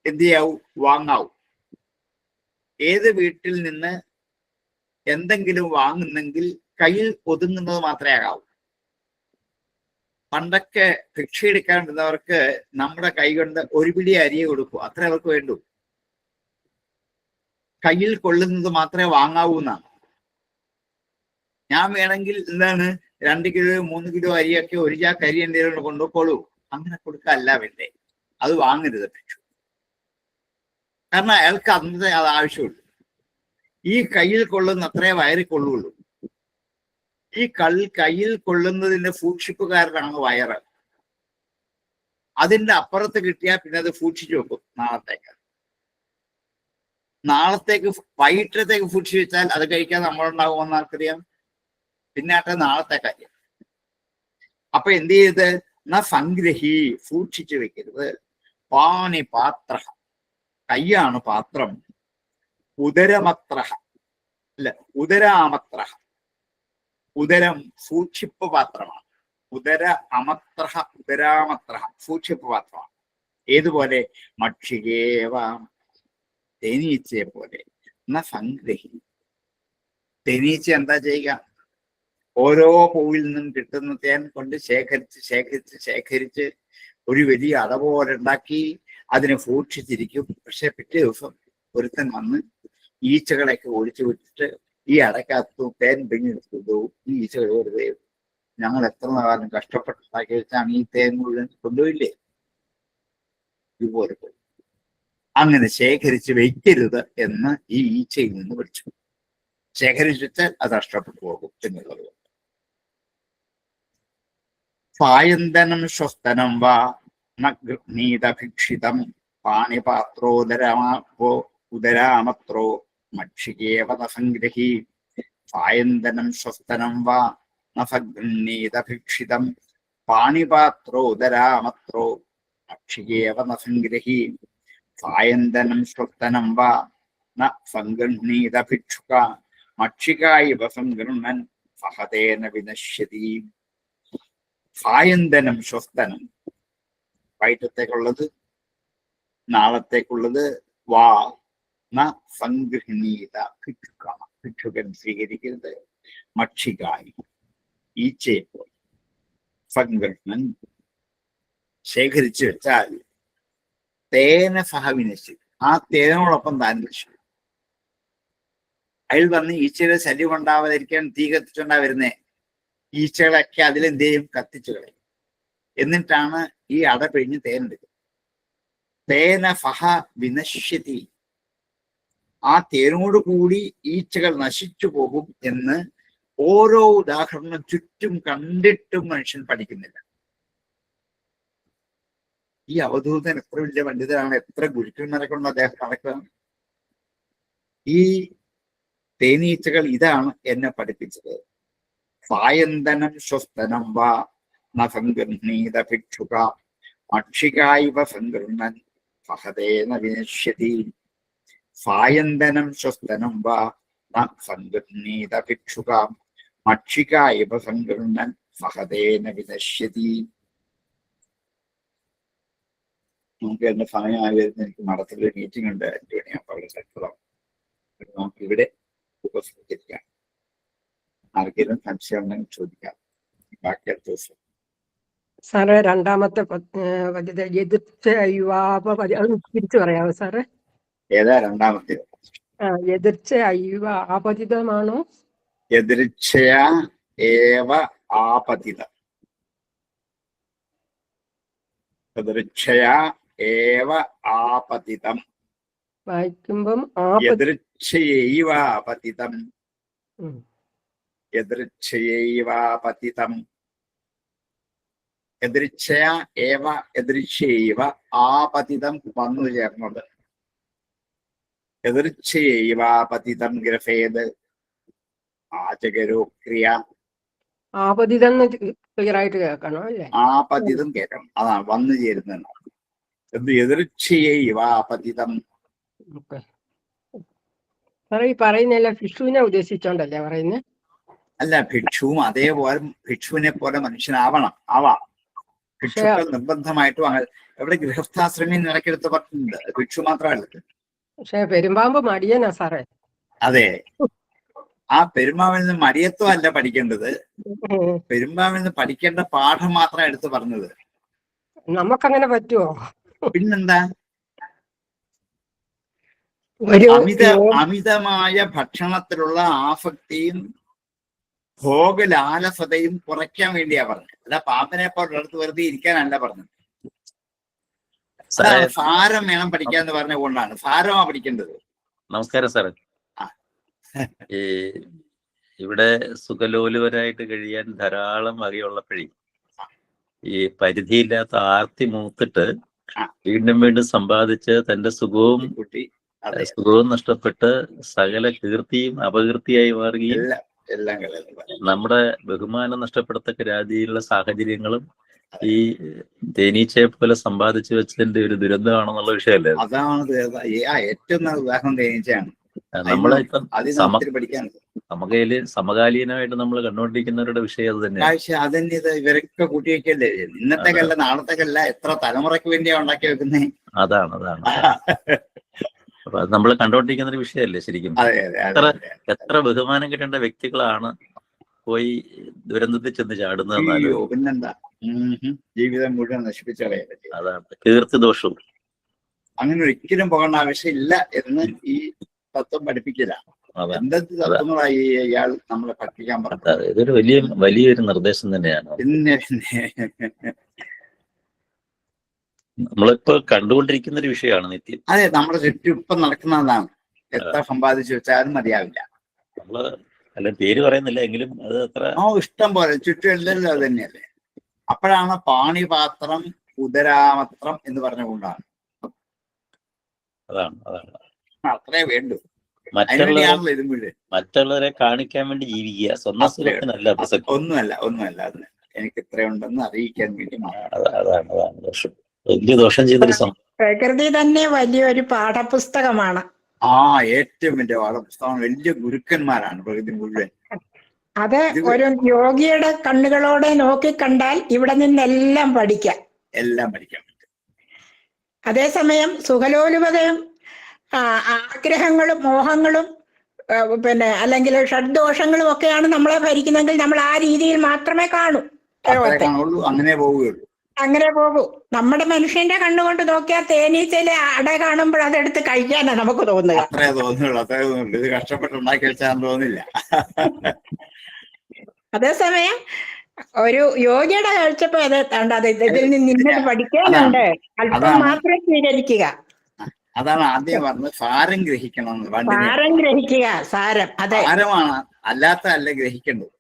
എന്ത് ചെയ്യാവൂ, വാങ്ങാവൂ. ഏത് വീട്ടിൽ നിന്ന് എന്തെങ്കിലും വാങ്ങുന്നെങ്കിൽ കയ്യിൽ ഒതുങ്ങുന്നത് മാത്രമേ ആകാവൂ. പണ്ടൊക്കെ ഭിക്ഷയെടുക്കാൻ വരുന്നവർക്ക് നമ്മുടെ കൈ കൊണ്ട് ഒരു പിടി അരിയെ കൊടുക്കൂ, അത്രേ അവർക്ക് വേണ്ടൂ. കയ്യിൽ കൊള്ളുന്നത് മാത്രമേ വാങ്ങാവൂ എന്നാണ്. ഞാൻ വേണമെങ്കിൽ എന്താണ് 2 കിലോ 3 കിലോ അരിയൊക്കെ ഒരു ചാക്ക് അരി എന്തെങ്കിലും കൊണ്ടുപോയിക്കോളൂ, അങ്ങനെ കൊടുക്കാല്ല വേണ്ടേ. അത് വാങ്ങരുത് ഭിക്ഷു. കാരണം അയാൾക്ക് അന്നത്തെ അത് ആവശ്യമുള്ളൂ. ഈ കയ്യിൽ കൊള്ളുന്ന അത്രേ വയറിൽ കൊള്ളുള്ളൂ. ഈ കയ്യിൽ കൊള്ളുന്നതിന്റെ സൂക്ഷിപ്പുകാരനാണ് വയറ്. അതിന്റെ അപ്പുറത്ത് കിട്ടിയാൽ പിന്നെ അത് സൂക്ഷിച്ചു വെക്കും നാളത്തേക്ക്. വൈകിട്ടത്തേക്ക് സൂക്ഷിച്ചു വെച്ചാൽ അത് കഴിക്കാൻ നമ്മളുണ്ടാകുമെന്ന് ആർക്കറിയാം. പിന്നെ ആട്ടെ നാളത്തെ കാര്യം. അപ്പൊ എന്ത് ചെയ്ത് സംഗ്രഹി, സൂക്ഷിച്ചു വെക്കരുത്. പാണി പാത്ര, കയ്യാണ് പാത്രം. ഉദരമത്ര അല്ല, ഉദരാമത്ര, ഉദരം സൂക്ഷിപ്പ് പാത്രമാണ്. ഉദരാമത്ര സൂക്ഷിപ്പ് പാത്രമാണ്. ഏതുപോലെ? മക്ഷികേവ, തേനീച്ചയെ പോലെ. സംഗ്രഹി, തേനീച്ച എന്താ ചെയ്യുക? ഓരോ പൂവിൽ നിന്നും കിട്ടുന്ന തേൻ കൊണ്ട് ശേഖരിച്ച് ഒരു വലിയ അട പോലെ ഉണ്ടാക്കി അതിനെ സൂക്ഷിച്ചിരിക്കും. പക്ഷെ പിറ്റേ ദിവസം ഒരുത്തൻ വന്ന് ഈച്ചകളൊക്കെ ഒഴിച്ചു വിട്ടിട്ട് ഈ അടക്കകത്ത് തേൻ പിടിഞ്ഞെടുത്തു. ഈ ഈച്ചകൾ വെറുതെ, ഞങ്ങൾ എത്ര കാലം കഷ്ടപ്പെട്ടുണ്ടാക്കി വെച്ചാണ് ഈ തേൻ മുഴുവൻ കൊണ്ടുപോയില്ലേ, ഇതുപോലെ പോയി. അങ്ങനെ ശേഖരിച്ച് വെക്കരുത് എന്ന് ഈ ഈച്ചയിൽ നിന്ന് പഠിച്ചു. ശേഖരിച്ചു വെച്ചാൽ അത് നഷ്ടപ്പെട്ടു പോകും എന്നുള്ളത്. സായന്തനം സ്വസ്തനം വാ നീതഭിക്ഷിതം ഉദരാമത്രോ മക്ഷികേവ സംഗ്രഹി. സായന്തനം സ്വസ്തനം വാ നീതഭിക്ഷിതം പാണിപാത്രോദരാമത്രോ മക്ഷികേവ സംഗ്രഹി. സായന്തനം സ്വസ്തനം വാ സംഗൃഹീതഭിക്ഷുക മക്ഷിക ഇവ സംഗൃഹൻ സഹതേന വിനശ്യതി. സായന്തനം സ്വസ്തനം, വൈകിട്ടത്തേക്കുള്ളത് നാളത്തേക്കുള്ളത്. വാ സംഗൃഹീത ഭിക്ഷുക, ഭിക്ഷുകൻ സ്വീകരിക്കരുത്. മക്ഷികായി, ഈച്ചയെ പോലെ. സംഗൃഹൻ ശേഖരിച്ചു വെച്ചാൽ തേന സഹവിനശ്യ, ആ തേനോടൊപ്പം താൻ നശിക്കും. അയാൾ പറഞ്ഞ് ഈച്ചയുടെ ശല്യം ഉണ്ടാവാതിരിക്കാൻ തീ കത്തിച്ചുണ്ടാ വരുന്നേ. ഈച്ചകളൊക്കെ അതിലെന്ത് ചെയ്യും? കത്തിച്ചു കളയും. എന്നിട്ടാണ് ഈ അട പിഴിഞ്ഞ് തേനെടുക്കുന്നത്. തേന സഹ വിനശ്യതി, ആ തേനോട് കൂടി ഈച്ചകൾ നശിച്ചു പോകും എന്ന് ഓരോ ഉദാഹരണം ചുറ്റും കണ്ടിട്ടും മനുഷ്യൻ പഠിക്കുന്നില്ല. ഈ അവധൂതൻ എത്ര വലിയ പണ്ഡിതനാണ്, എത്ര ഗുരുക്കന്മാരെ കൊണ്ട് അദ്ദേഹം നടക്കുക. ഈ തേനീച്ചകൾ ഇതാണ് എന്നെ പഠിപ്പിച്ചത്. സായന്തനം സ്വസ്തനം വാ സംഗൃഹീത ഭിക്ഷുക മക്ഷികായിവ സംഗൃഹൻ സഹതേന വിനശ്യതി. സായന്തനം സ്വസ്തനം വാ സംഗൃഹീത ഭിക്ഷുക മക്ഷികായിവ സംഗൃഹൻ ഫഹദേന വിനശ്യതി. നമുക്ക് എന്റെ സമയമായി വരുന്ന എനിക്ക് മഠത്തിലൊരു മീറ്റിംഗ് ഉണ്ട് 5 മണിയാകുമ്പോൾ അവിടെ സെറ്ററാം. നമുക്ക് ഇവിടെ ഉപസംഹരിക്കാം. ആർക്കെങ്കിലും സംശയം ഉണ്ടെങ്കിൽ ചോദിക്കാം. ബാക്കി അടുത്ത ദിവസം. സാറേ രണ്ടാമത്തെ എതിർച്ച യുവാപതി അത് തിരിച്ചു പറയാമോ സാറേ? ഏതാ രണ്ടാമത്തെ? എതിർച്ച യുവ ആപതിതമാണോ? എതിർച്ഛയ ഏവ ആപതിതം. എതിർച്ഛയ ഏവ ആപതിതം. വായിക്കുമ്പം എതിർച്ഛയൈവ ആപതിതം. എതിർച്ഛയൈവാപതിതം. എതിർച്ഛയ ഏവ എതിർച്ഛയൈവ ആപതിതം വന്നു ചേർന്നത്. എതിർച്ഛയൈവാപതിതം ഗ്രഫേത് ആചകരോ ക്രിയ. ആപതിതം ക്ലിയർ ആയിട്ട് കേൾക്കണോ അല്ലേ? ആപതിതം കേൾക്കണം, അതാണ് വന്നു ചേരുന്നതാണ്. എതിർച്ഛയൈവാപതിതം. സാറേ ഈ പറയുന്നല്ല ഭിക്ഷുവിനെ ഉദ്ദേശിച്ചോണ്ടല്ലേ പറയുന്നത്? അല്ല, ഭിക്ഷുവും അതേപോലെ ഭിക്ഷുവിനെ പോലെ മനുഷ്യനാവണം, ആവാം. ഭിക്ഷുക്കൾ നിർബന്ധമായിട്ടും അങ്ങനെ എവിടെ ഗൃഹസ്ഥാശ്രമം നിലക്കെടുത്ത് പറഞ്ഞിട്ടുണ്ട്. ഭിക്ഷു മാത്രമല്ല. പക്ഷെ പെരുമ്പാമ്പ് മടിയനാ സാറേ. അതെ, ആ പെരുമ്പാവിൽ നിന്ന് മടിയത്വം അല്ല പഠിക്കേണ്ടത്, പെരുമ്പാവിൽ നിന്ന് പഠിക്കേണ്ട പാഠം മാത്രം എടുത്ത് പറഞ്ഞത്. നമുക്കങ്ങനെ പറ്റുമോ? പിന്നെന്താ? അമിതമായ ഭക്ഷണത്തിലുള്ള ആസക്തിയും ഭോഗലാലസതയും കുറയ്ക്കാൻ വേണ്ടിയാ പറഞ്ഞത്. അല്ല പാമ്പിനെ പോലെ അടുത്ത് വെറുതെ ഇരിക്കാനല്ല പറഞ്ഞത്. സാരം വേണം പഠിക്കാന്ന് പറഞ്ഞ കൊണ്ടാണ്. സാരമാ പഠിക്കേണ്ടത്. നമസ്കാരം സാറേ. ഈ ഇവിടെ സുഖലോലുവരായിട്ട് കഴിയാൻ ധാരാളം വകയുള്ളപ്പോഴേ ഈ പരിധിയില്ലാത്ത ആർത്തി മൂത്തിട്ട് വീണ്ടും വീണ്ടും സമ്പാദിച്ച് തന്റെ സുഖവും നഷ്ടപ്പെട്ട് സകല കീർത്തിയും അപകീർത്തിയായി മാറുകയും നമ്മുടെ ബഹുമാനം നഷ്ടപ്പെടത്തക്ക രാജ്യമുള്ള സാഹചര്യങ്ങളും ഈ തേനീച്ചയെ പോലെ സമ്പാദിച്ചു വെച്ചതിന്റെ ഒരു ദുരന്തമാണെന്നുള്ള വിഷയമല്ലേ? അതാണ് ഏറ്റവും നല്ല ഉദാഹരണം തേനീച്ചയാണ്. നമ്മളിപ്പം നമുക്കതില് സമകാലീനമായിട്ട് നമ്മൾ കണ്ടുകൊണ്ടിരിക്കുന്നവരുടെ വിഷയം അത് തന്നെയാണ്. അതന്നെ, ഇത് ഇവരൊക്കെ കൂട്ടിവെക്കല്ലേ, ഇന്നത്തേക്കല്ല നാളത്തേക്കല്ല, എത്ര തലമുറയ്ക്ക് വേണ്ടിയാ ഉണ്ടാക്കി വെക്കുന്നേ. അതാണ് അപ്പൊ അത് നമ്മൾ കണ്ടുകൊണ്ടിരിക്കുന്ന ഒരു വിഷയമല്ലേ ശരിക്കും. എത്ര ബഹുമാനം കിട്ടേണ്ട വ്യക്തികളാണ് പോയി ദുരന്തത്തിൽ ചെന്ന് ചാടുന്നത്. പിന്നെന്താ, ജീവിതം മുഴുവൻ നശിപ്പിച്ചളയാ. അതാണ് കീർത്തി ദോഷവും. അങ്ങനെ ഒരിക്കലും പോകേണ്ട ആവശ്യമില്ല എന്ന് ഈ തത്വം പഠിപ്പിക്കില്ല. എന്തൊക്കെ തത്വങ്ങളായി ഇയാൾ നമ്മളെ പഠിപ്പിക്കാൻ പറഞ്ഞത്. ഇതൊരു വലിയൊരു നിർദ്ദേശം തന്നെയാണ്. പിന്നെ നമ്മളിപ്പോ കണ്ടുകൊണ്ടിരിക്കുന്ന ഒരു വിഷയമാണ് നിത്യം. അതെ, നമ്മുടെ ചുറ്റും ഇപ്പം നടക്കുന്നതാണ്. എത്ര സമ്പാദിച്ചു വെച്ചാലും മതിയാവില്ല. നമ്മള് അല്ല പേര് പറയുന്നില്ല എങ്കിലും അത് അത്ര ഇഷ്ടം പോലെ ചുറ്റും എല്ലാവരും അത് തന്നെയല്ലേ. അപ്പോഴാണ് പാണിപാത്രം ഉദരാമത്രം എന്ന് പറഞ്ഞുകൊണ്ടാണ്. അതാണ് അത്രേ വേണ്ടു. മറ്റുള്ളവരെ കാണിക്കാൻ വേണ്ടി ജീവിക്കുക, സ്വന്തം സുഖത്തിനല്ല. ഒന്നുമല്ല അതിന് എനിക്ക് ഇത്രയുണ്ടെന്ന് അറിയിക്കാൻ വേണ്ടി. അതാണ് ദോഷം, വലിയ ദോഷം ചെയ്തൊരു പ്രകൃതി തന്നെ വലിയൊരു പാഠപുസ്തകമാണ്. ഏറ്റവും വലിയ പാഠപുസ്തകമാണ്. വലിയ ഗുരുക്കന്മാരാണ് പ്രകൃതി മുഴുവൻ. അത് ഒരു യോഗിയുടെ കണ്ണുകളോടെ നോക്കിക്കണ്ടാൽ ഇവിടെ നിന്നെല്ലാം പഠിക്കാം. അതേസമയം സുഖലോലുപതയും ആഗ്രഹങ്ങളും മോഹങ്ങളും അല്ലെങ്കിൽ ഷഡ്ദോഷങ്ങളും ഒക്കെയാണ് നമ്മളെ ഭരിക്കുന്നെങ്കിൽ നമ്മൾ ആ രീതിയിൽ മാത്രമേ കാണൂ. അങ്ങനെ പോകൂ. നമ്മുടെ മനുഷ്യന്റെ കണ്ണുകൊണ്ട് നോക്കിയാൽ തേനീച്ചയിലെ അട കാണുമ്പോൾ അതെടുത്ത് കഴിക്കാനാ നമുക്ക് തോന്നുക. അതേസമയം ഒരു യോഗിയുടെ കാഴ്ചപ്പോ ഇതിൽ നിന്ന് ഇന്നത് പഠിക്കാനുണ്ട്, അല്പം മാത്രം സ്വീകരിക്കുക. അതാണ് ആദ്യം പറഞ്ഞത്. സാരം ഗ്രഹിക്കണം. സാരം ഗ്രഹിക്കുക. സാരം സാരമാണ്, അല്ലാത്തല്ല ഗ്രഹിക്കേണ്ടത്.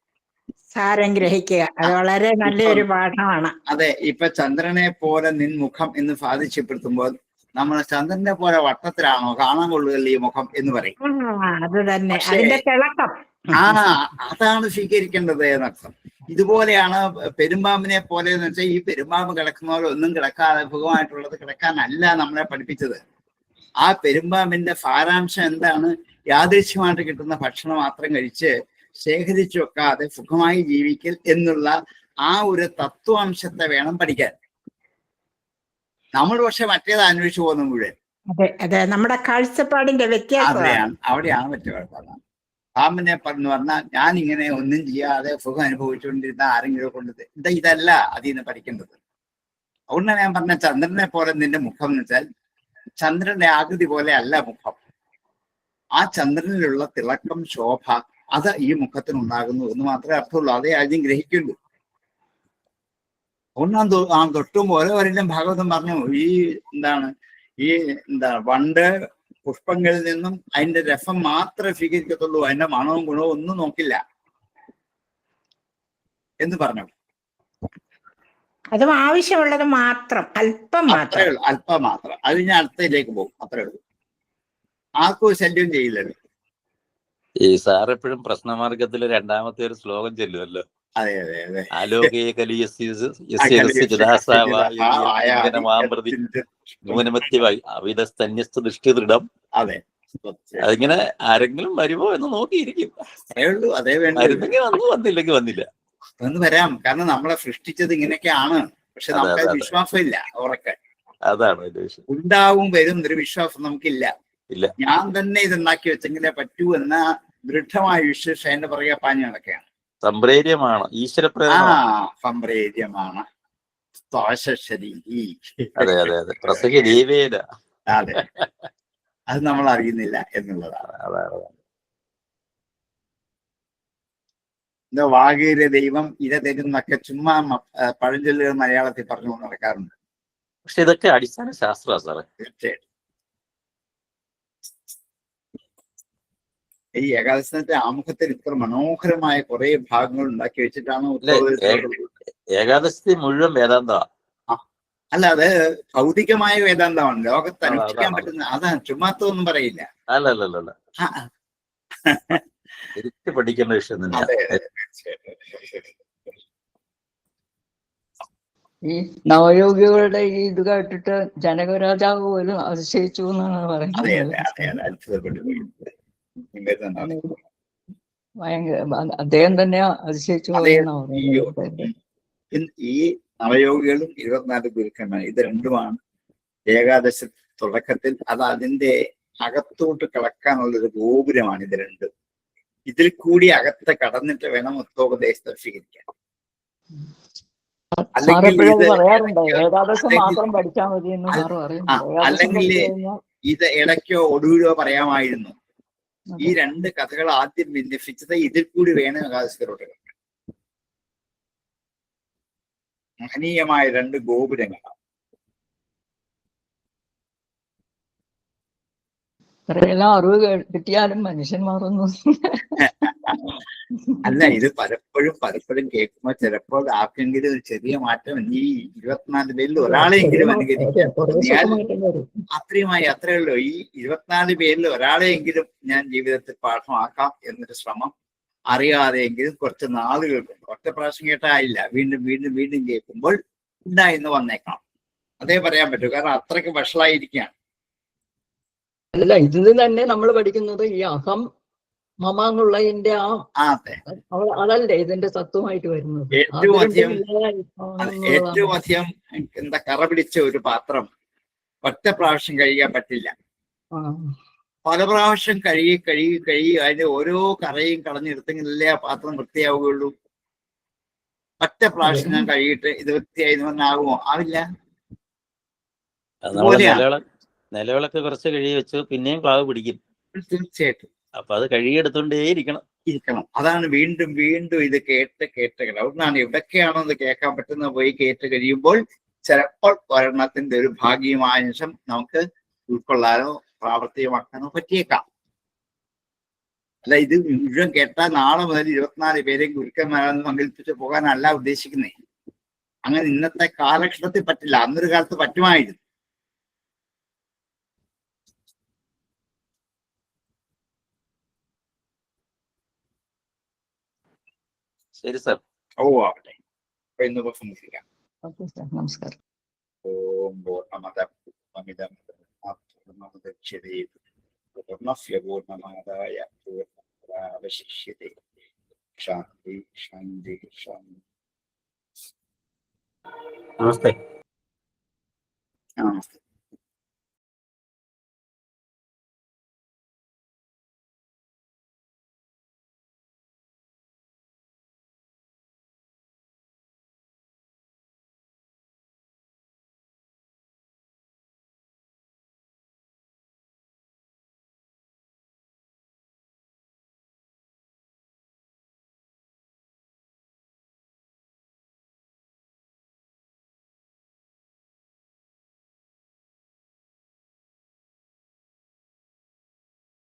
സാരം ഗ്രഹിക്കുക. അത് വളരെ നല്ലൊരു പാഠമാണ്. അതെ, ഇപ്പൊ ചന്ദ്രനെ പോലെ നിൻമുഖം എന്ന് സാധിച്ചപ്പെടുത്തുമ്പോൾ നമ്മൾ ചന്ദ്രനെ പോലെ വട്ടത്തിലാണോ കാണാൻ കൊള്ളുകയല്ലേ ഈ മുഖം എന്ന് പറയും. അത് തന്നെ അതിന്റെ തിളക്കം. അതാണ് സ്വീകരിക്കേണ്ടത് എന്നർത്ഥം. ഇതുപോലെയാണ് പെരുമ്പാമ്പിനെ പോലെ എന്ന് വെച്ചാൽ ഈ പെരുമ്പാമ്പ് കിടക്കുന്ന പോലെ ഒന്നും കിടക്കാതെ സുഖമായിട്ടുള്ളത് കിടക്കാനല്ല നമ്മളെ പഠിപ്പിച്ചത്. ആ പെരുമ്പാമ്പിന്റെ സാരാംശം എന്താണ്? യാദൃശ്യമായിട്ട് കിട്ടുന്ന ഭക്ഷണം മാത്രം കഴിച്ച് ശേഖരിച്ചു വെക്കാതെ സുഖമായി ജീവിക്കൽ എന്നുള്ള ആ ഒരു തത്വാംശത്തെ വേണം പഠിക്കാൻ. നമ്മൾ പക്ഷെ മറ്റേത് അന്വേഷിച്ചു പോകുന്ന മുഴുവൻ. അതെ അതെ, നമ്മുടെ കാഴ്ചപ്പാടിന്റെ വ്യത്യാസമാണ്. അവിടെയാണ് മറ്റു കുഴപ്പമാണ്. പാമ്പിനെ പറഞ്ഞു പറഞ്ഞാൽ ഞാൻ ഇങ്ങനെ ഒന്നും ചെയ്യാതെ സുഖം അനുഭവിച്ചുകൊണ്ടിരുന്ന ആരെങ്കിലും കൊണ്ട് ഇതല്ല അതിൽ നിന്ന് പഠിക്കേണ്ടത്. അതുകൊണ്ടാണ് ഞാൻ പറഞ്ഞ ചന്ദ്രനെ പോലെ നിന്റെ മുഖം എന്ന് വെച്ചാൽ ചന്ദ്രന്റെ ആകൃതി പോലെ അല്ല മുഖം. ആ ചന്ദ്രനിലുള്ള തിളക്കം, ശോഭ, അത് ഈ മുഖത്തിനുണ്ടാകുന്നു എന്ന് മാത്രമേ അർത്ഥമുള്ളൂ. അതേ ആദ്യം ഗ്രഹിക്കുള്ളൂ. അതുകൊണ്ടാണ് തൊട്ടും ഓരോവരിലും ഭാഗവതം പറഞ്ഞു ഈ വണ്ട് പുഷ്പങ്ങളിൽ നിന്നും അതിന്റെ രസം മാത്രമേ സ്വീകരിക്കത്തുള്ളൂ, അതിന്റെ മണവും ഗുണവും ഒന്നും നോക്കില്ല എന്ന് പറഞ്ഞു. അതും ആവശ്യമുള്ളത് മാത്രം, അല്പം മാത്രം. അത് ഞാൻ അടുത്തതിലേക്ക് പോകും, അത്രേ ഉള്ളൂ. ആർക്കും ശല്യം ചെയ്യില്ലല്ലോ. ഈ സാർ എപ്പോഴും പ്രശ്നമാർഗത്തില് രണ്ടാമത്തെ ഒരു ശ്ലോകം ചെല്ലുമല്ലോ. അതെ അതെ അതെ. ദൃഷ്ടിദൃഢം. അതെ, അതിങ്ങനെ ആരെങ്കിലും വരുമോ എന്ന് നോക്കിയിരിക്കും. അതേ ഉള്ളൂ. അതേ വേണ്ട. വന്നില്ലെങ്കിൽ വന്നില്ല എന്ന് വരാം. കാരണം നമ്മളെ സൃഷ്ടിച്ചത് ഇങ്ങനെയൊക്കെയാണ്. പക്ഷെ നമുക്ക് വിശ്വാസമില്ല. ഉറക്കെ അതാണ് ഉണ്ടാവും വരും എന്നൊരു വിശ്വാസം നമുക്കില്ല. ഇല്ല, ഞാൻ തന്നെ ഇതുണ്ടാക്കി വെച്ചെങ്കിലേ പറ്റൂ എന്ന ദൃഢമായ വിശ്വാസം എന്റെ പുറകെ പാഞ്ഞു നടക്കുകയാണ്. സംപ്രേര്യമാണ്, സംപ്രേര്യമാണ്. അതെ അതെ അതെ, പ്രസംഗ ദൈവേന. അതെ, അത് നമ്മൾ അറിയുന്നില്ല എന്നുള്ളതാണ്. എന്താ വാഗീര ദൈവം ഇര തരുന്നൊക്കെ ചുമ്മാ പഴഞ്ചൊല്ലുകൾ മലയാളത്തിൽ പറഞ്ഞു നടക്കാറുണ്ട്. പക്ഷെ ഇതൊക്കെ അടിസ്ഥാന ശാസ്ത്രമാണ് സാറേ. തീർച്ചയായിട്ടും. ഈ ഏകാദശിന്റെ ആമുഖത്തിൽ ഇത്ര മനോഹരമായ കുറെ ഭാഗങ്ങൾ ഉണ്ടാക്കി വെച്ചിട്ടാണ് ഏകാദശി മുഴുവൻ വേദാന്തമാണ്. അല്ല, അത് ഭൗതികമായ വേദാന്തമാണ്. ലോകത്ത് അനുഷ്ഠിക്കാൻ പറ്റുന്ന. അതാണ്, ചുമ്മാത്തൊന്നും പറയില്ല. അല്ലല്ല, തിരിച്ചു പഠിക്കേണ്ട വിഷയം തന്നെ. ഈ നവയോഗികളുടെ ഈ ഇത് കേട്ടിട്ട് ജനകരാജാവ് പോലും അതിശയിച്ചു എന്നാണ് പറയുന്നത്. അദ്ദേഹം തന്നെ അതിശയിച്ചു. ഈ നവയോഗികളും 24 ഗുരുക്കന്മാർ, ഇത് രണ്ടുമാണ് ഏകാദശി തുടക്കത്തിൽ. അത് അതിന്റെ അകത്തോട്ട് കിടക്കാനുള്ളൊരു ഗോപുരമാണ് ഇത് രണ്ടും. ഇതിൽ കൂടി അകത്ത് കടന്നിട്ട് വേണം ഉത്തോപദേശത്തെ സ്വീകരിക്കാൻ. അല്ലെങ്കിൽ ഇത് ഇടയ്ക്കോ ഒടുവിലോ പറയാമായിരുന്നു. ഈ രണ്ട് കഥകൾ ആദ്യം ഭിന്നിപ്പിച്ചത് ഇതിൽ കൂടി വേണം ഏകാദശിലോട്ട് കിടക്കാൻ. മഹനീയമായ രണ്ട് ഗോപുരങ്ങളാണ്. ഇത്രയെല്ലാം അറിവ് കിട്ടിയാലും മനുഷ്യന്മാരൊന്നും അല്ല, ഇത് പലപ്പോഴും കേൾക്കുമ്പോൾ ചിലപ്പോൾ ആർക്കെങ്കിലും ഒരു ചെറിയ മാറ്റം ഈ 24 പേരിൽ ഒരാളെയെങ്കിലും അനുകരിക്കാം. അത്രേ ഉള്ളൂ. ഈ 24 പേരിൽ ഒരാളെയെങ്കിലും ഞാൻ ജീവിതത്തിൽ പാഠമാക്കാം എന്നൊരു ശ്രമം അറിയാതെയെങ്കിലും കുറച്ച് നാളുകൾക്ക് ഒറ്റ പ്രാവശ്യം കേട്ടായില്ല, വീണ്ടും വീണ്ടും വീണ്ടും കേൾക്കുമ്പോൾ ഉണ്ടായിന്ന് വന്നേക്കാം. അതേ പറയാൻ പറ്റൂ. കാരണം അത്രയ്ക്ക് വഷളായിരിക്കുകയാണ്. അല്ല, ഇതിൽ തന്നെ നമ്മൾ പഠിക്കുന്നത് ഈ അഹം മമാന്നുള്ളതിന്റെ അതല്ലേ ഇതിന്റെ തത്വമായിട്ട് വരുന്നത്. ഏറ്റവും അധികം കറ പിടിച്ച ഒരു പാത്രം ഒറ്റ പ്രാവശ്യം കഴുകാൻ പറ്റില്ല. പല പ്രാവശ്യം കഴുകി അതിന്റെ ഓരോ കറയും കളഞ്ഞെടുത്തെങ്കിലല്ലേ ആ പാത്രം വൃത്തിയാവുകയുള്ളൂ. ഒറ്റ പ്രാവശ്യം ഞാൻ കഴുകിയിട്ട് ഇത് വൃത്തിയായി പറഞ്ഞാകുമോ? ആവില്ല. നിലവിളക്ക് കുറച്ച് കഴുകി വെച്ചു, പിന്നെയും ക്ലാവ് പിടിക്കും. തീർച്ചയായിട്ടും. അപ്പൊ അത് കഴുകിയെടുത്തോണ്ടേ ഇരിക്കണം. അതാണ് വീണ്ടും വീണ്ടും ഇത് കേട്ട് അതുകൊണ്ടാണ് എവിടൊക്കെയാണോ ഇത് കേൾക്കാൻ പറ്റുന്ന പോയി കേട്ട് കഴിയുമ്പോൾ ചിലപ്പോൾ ഒരെണ്ണത്തിന്റെ ഒരു ഭാഗികമായ നിമിഷം നമുക്ക് ഉൾക്കൊള്ളാനോ പ്രാവർത്തികമാക്കാനോ പറ്റിയേക്കാം. അല്ല, ഇത് മുഴുവൻ കേട്ടാൽ നാളെ മുതൽ 24 പേരെയും ഗുരുക്കന്മാരെന്ന് പങ്കെടുപ്പിച്ച് പോകാനല്ല ഉദ്ദേശിക്കുന്നേ. അങ്ങനെ ഇന്നത്തെ കാലഘട്ടത്തിൽ പറ്റില്ല. അന്നൊരു കാലത്ത് പറ്റുമായിരുന്നു. ശരി സാർ. ആവട്ടെ. അപ്പൊ ഇന്ന് പ്രസംഗിക്കാം. നമസ്കാരം. ഓം പൂർണ്ണമദ പൂർണ്ണമാദായ പൂർണ്ണമേവാവശിഷ്യതേ. ശാന്തി ശാന്തി ശാന്തി. നമസ്തേ. നമസ്തേ.